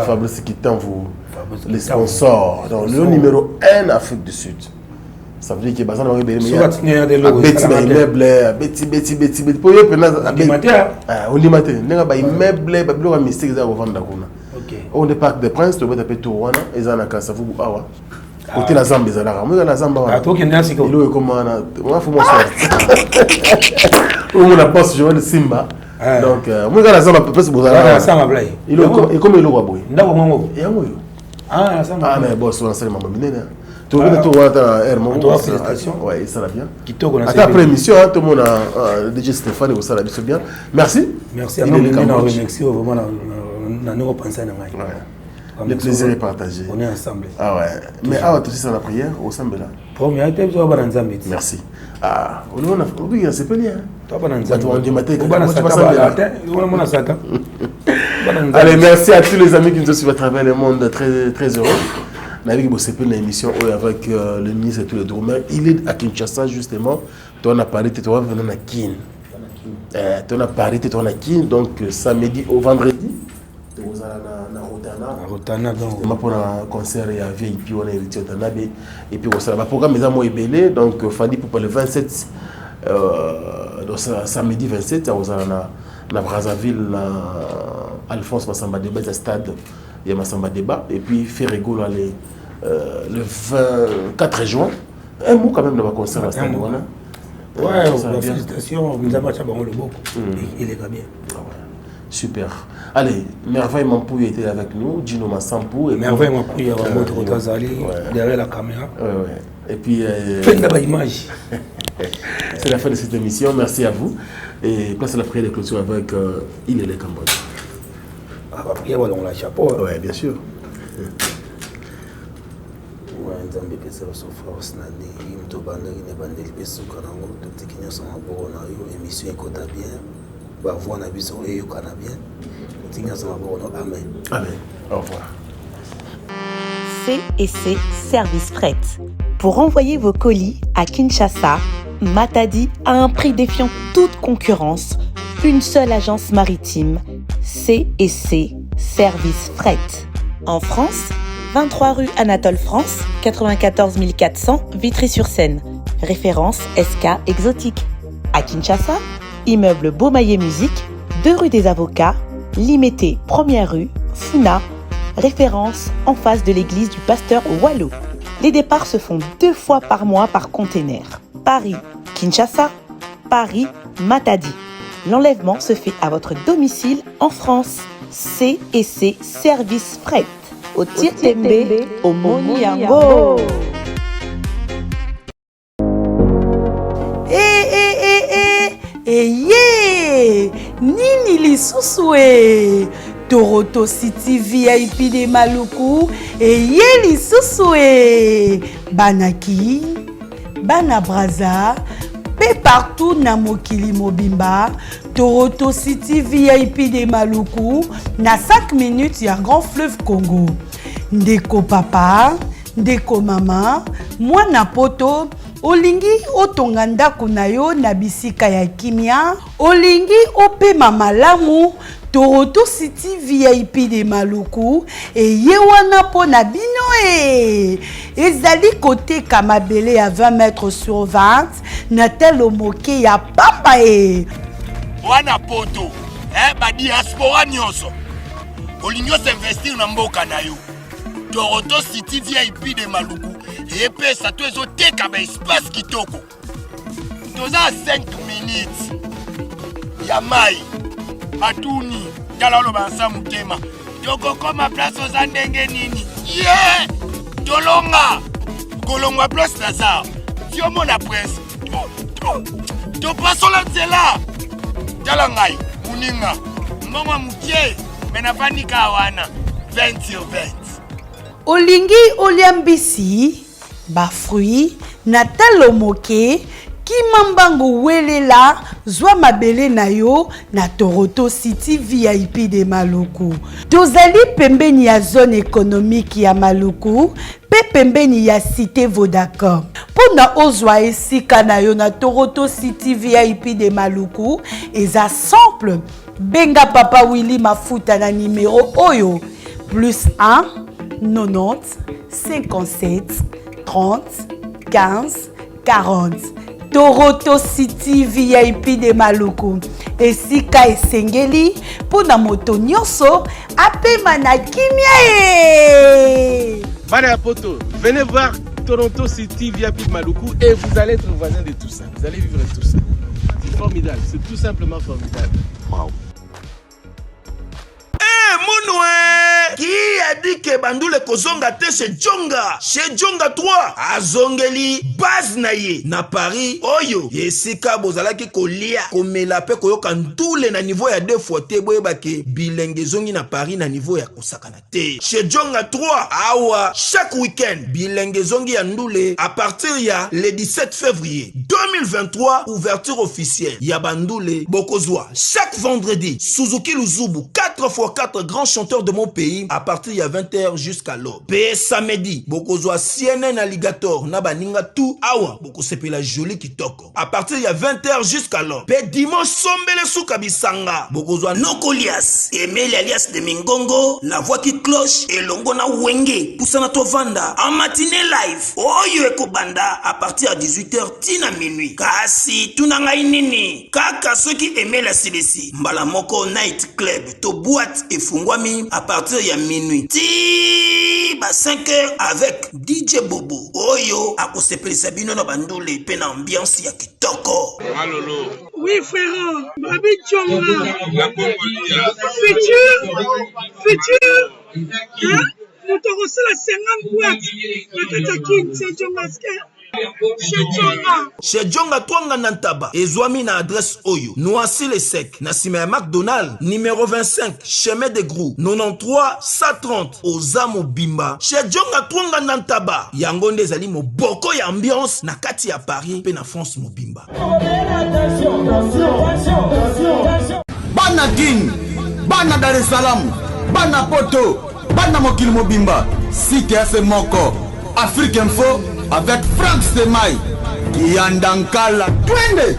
Fabrice Gitanvu les sponsors donc le numéro 1 Afrique du Sud. Ça veut dire que bazana ba bele Betty pour yo pena Olimate nenga ba immeuble ba bilo mystique za vendre kuna. OK. On est parc des Princes to beta peto wana ezana kasa fu awa. Côté la Zambie ezala ka. Moi la Zambie wana. To kenya siko. Ilo comment on faut moi ça. On a pas jouer le Simba. Donc moi la Zambie peut se bozala. La Zambie blay. Ilo et comme ilo kwa boy. Ndako ngongo. Yango yo. La Zambie. Ah mais boss on sait maman minene. Tu vois tout à Hermon. Ouais, ça va bien. Après l'émission, tout le monde a DJ Stéphane et ça va bien. Merci. Merci à nous. Merci vraiment. On a pensé à nous. Le plaisir est partagé. On est ensemble. Ah ouais. Mais ah, tu sais ça la prière au Sambela. Première étape, tu vas dans Zambie. Merci. Ah, on a oublié c'est pas bien. Tu vas dans Zambie. Tu vas du matin. Allez, merci à tous les amis qui nous suivent à travers le monde, très heureux. Avec une émission avec le ministre et tous les Droumains. Il est à Kinshasa justement. Tu as parlé, tu vas venir à Kin. Tu as parlé, tu vas à Kin. Donc samedi au vendredi. Tu vas à Rotana. Donc pour un concert il y a VIP on a invité Rotana et puis on va programme les amours belé donc Fadi pour le 27 donc samedi 27 on va na Brazzaville Alphonse Massamba Débat au stade il y a Massamba Débat et puis Ferrego le 24 juin un mot quand même dans le concert à stade ouais félicitations nous avons acheté le beau il est bien. Super. Allez, Merveille Mampouille était avec nous, Gino Massampou. Merveille Mampouille, derrière la caméra. Et puis. Image. C'est la fin de cette émission. Merci à vous. Et place à la prière de clôture avec Il est le Cambodge. Ah, la prière, on l'a chapeau. Oui, bien sûr. Amen. Au revoir. C&C Service Fret. Pour envoyer vos colis à Kinshasa, Matadi a un prix défiant toute concurrence. Une seule agence maritime, C&C Service Fret. En France, 23 rue Anatole France, 94 400 Vitry-sur-Seine. Référence SK Exotique. À Kinshasa, immeuble Beaumaillé Musique, 2 rue des Avocats, Limité 1er rue, Funa, référence en face de l'église du pasteur Wallo. Les départs se font 2 fois par mois par container. Paris-Kinshasa, Paris-Matadi. L'enlèvement se fait à votre domicile en France. C&C Service Fret. Au Tirtembe, au Moniango. Nini lisusu Toronto City VIP de Maluku lisusu Banaki, Bana Braza, pe partout na mokili mobimba. Toronto City VIP de Maluku na 5 minutes ya Grand Fleuve Congo. Ndeko papa, ndeko mama, mwana poto, olingi otonga ndako na yo na bisika ya kimia, olingi opema malamu. Toronto City VIP de Maluku ye wana po na bino ezali kote kamabele ya 20 mètres sur 20 na telo moke ya papa wana poto ba diaspora nyonso olingi investir na mboka na yo. Toronto City VIP de Maluku epesa to ezoteka ba espace kitoko. Toza 5 minutes ya mai Atuni, Galalo Bansa Mutema. Toko koma place aux andenge nini. Yeah! Tolonga! Kolongwa place Lazare. Si on la presse. To passo la zela. Talangai, Muninga. Mama Mukie, Menafanika wana. 20 sur 20. Olingi oliambisi, ba fruit, natalo moke. Kimambango welela zwa mabele na yo na Toronto City VIP de Maluku. Tozali pembeni ya zone économique ya Maluku, pe pembeni ya cité Vodacom. Pona ozwa esika na yo na Toronto City VIP de Maluku, eza simple. Benga papa Willy Mafuta na numéro oyo +1 90 57 30 15 40. Toronto City VIP de Maluku. Esika esengeli pona moto nyonso apema na kimia Bana poto, venez voir Toronto City VIP de Maluku et vous allez être voisin de tout ça. Vous allez vivre tout ça. C'est formidable, c'est tout simplement formidable. Wow. Qui a dit que Bandoule Kozonga te chez Djonga? Chez Djonga 3 Azongeli base na ye na Paris oyo yesika bozalaki kolia komela pe koyoka ntule na niveau ya 2 fois te boyebake bilenge zongi na Paris na niveau ya kosakana te. Chez Djonga 3 awa chaque week-end bilenge zongi ya ndule à partir ya le 17 février 2023 ouverture officielle ya Bandoule Bokozwa chaque vendredi Suzuki Luzubu 4x4 grands chanteurs de mon pays à partir de 20h jusqu'à l'aube. Pe samedi, bokozwa CNN Alligator na baninga tout awa boko sepela joli kitoko. À partir de 20h jusqu'à l'aube. Pe dimanche sombele souka bisanga. Bokozwa Nokolias, Emile alias de Mingongo, la voix qui cloche et longo na wenge. Poussana tovanda en matinée live. Oyo eko banda à partir de 18h tina minuit. Kasi tunanga inini. Kaka ceux qui aimaient la CDC. Mbala moko night club to boîte et fungwami à partir ya minuit. Ti ba 5h avec DJ Bobo. Oyo akosepelisa bino na Bandoule pe na ambiance ya kitoko. Alolo. Oui frère, Babi Tchonga. La Congolia. Futur. Hein? Nous t'aurons la 50 boîtes. La Katakin, c'est Djonga. Chez Djonga Twanga Nantaba ezwami na adresse oyo Noisy le Sec na sima ya McDonald numéro 25 chemin de Grou 93 130 Ozamo Bimba. Chez Djonga Twanga Nantaba yango nde ezali moboko ya ambiance na kati ya Paris pe na France mobimba. Bana King, Bana Dar es Salaam, Bana Poto, Bana mokili mobimba. Site ase moko Afrique Info avec Frank Stemai Yandankala Twende.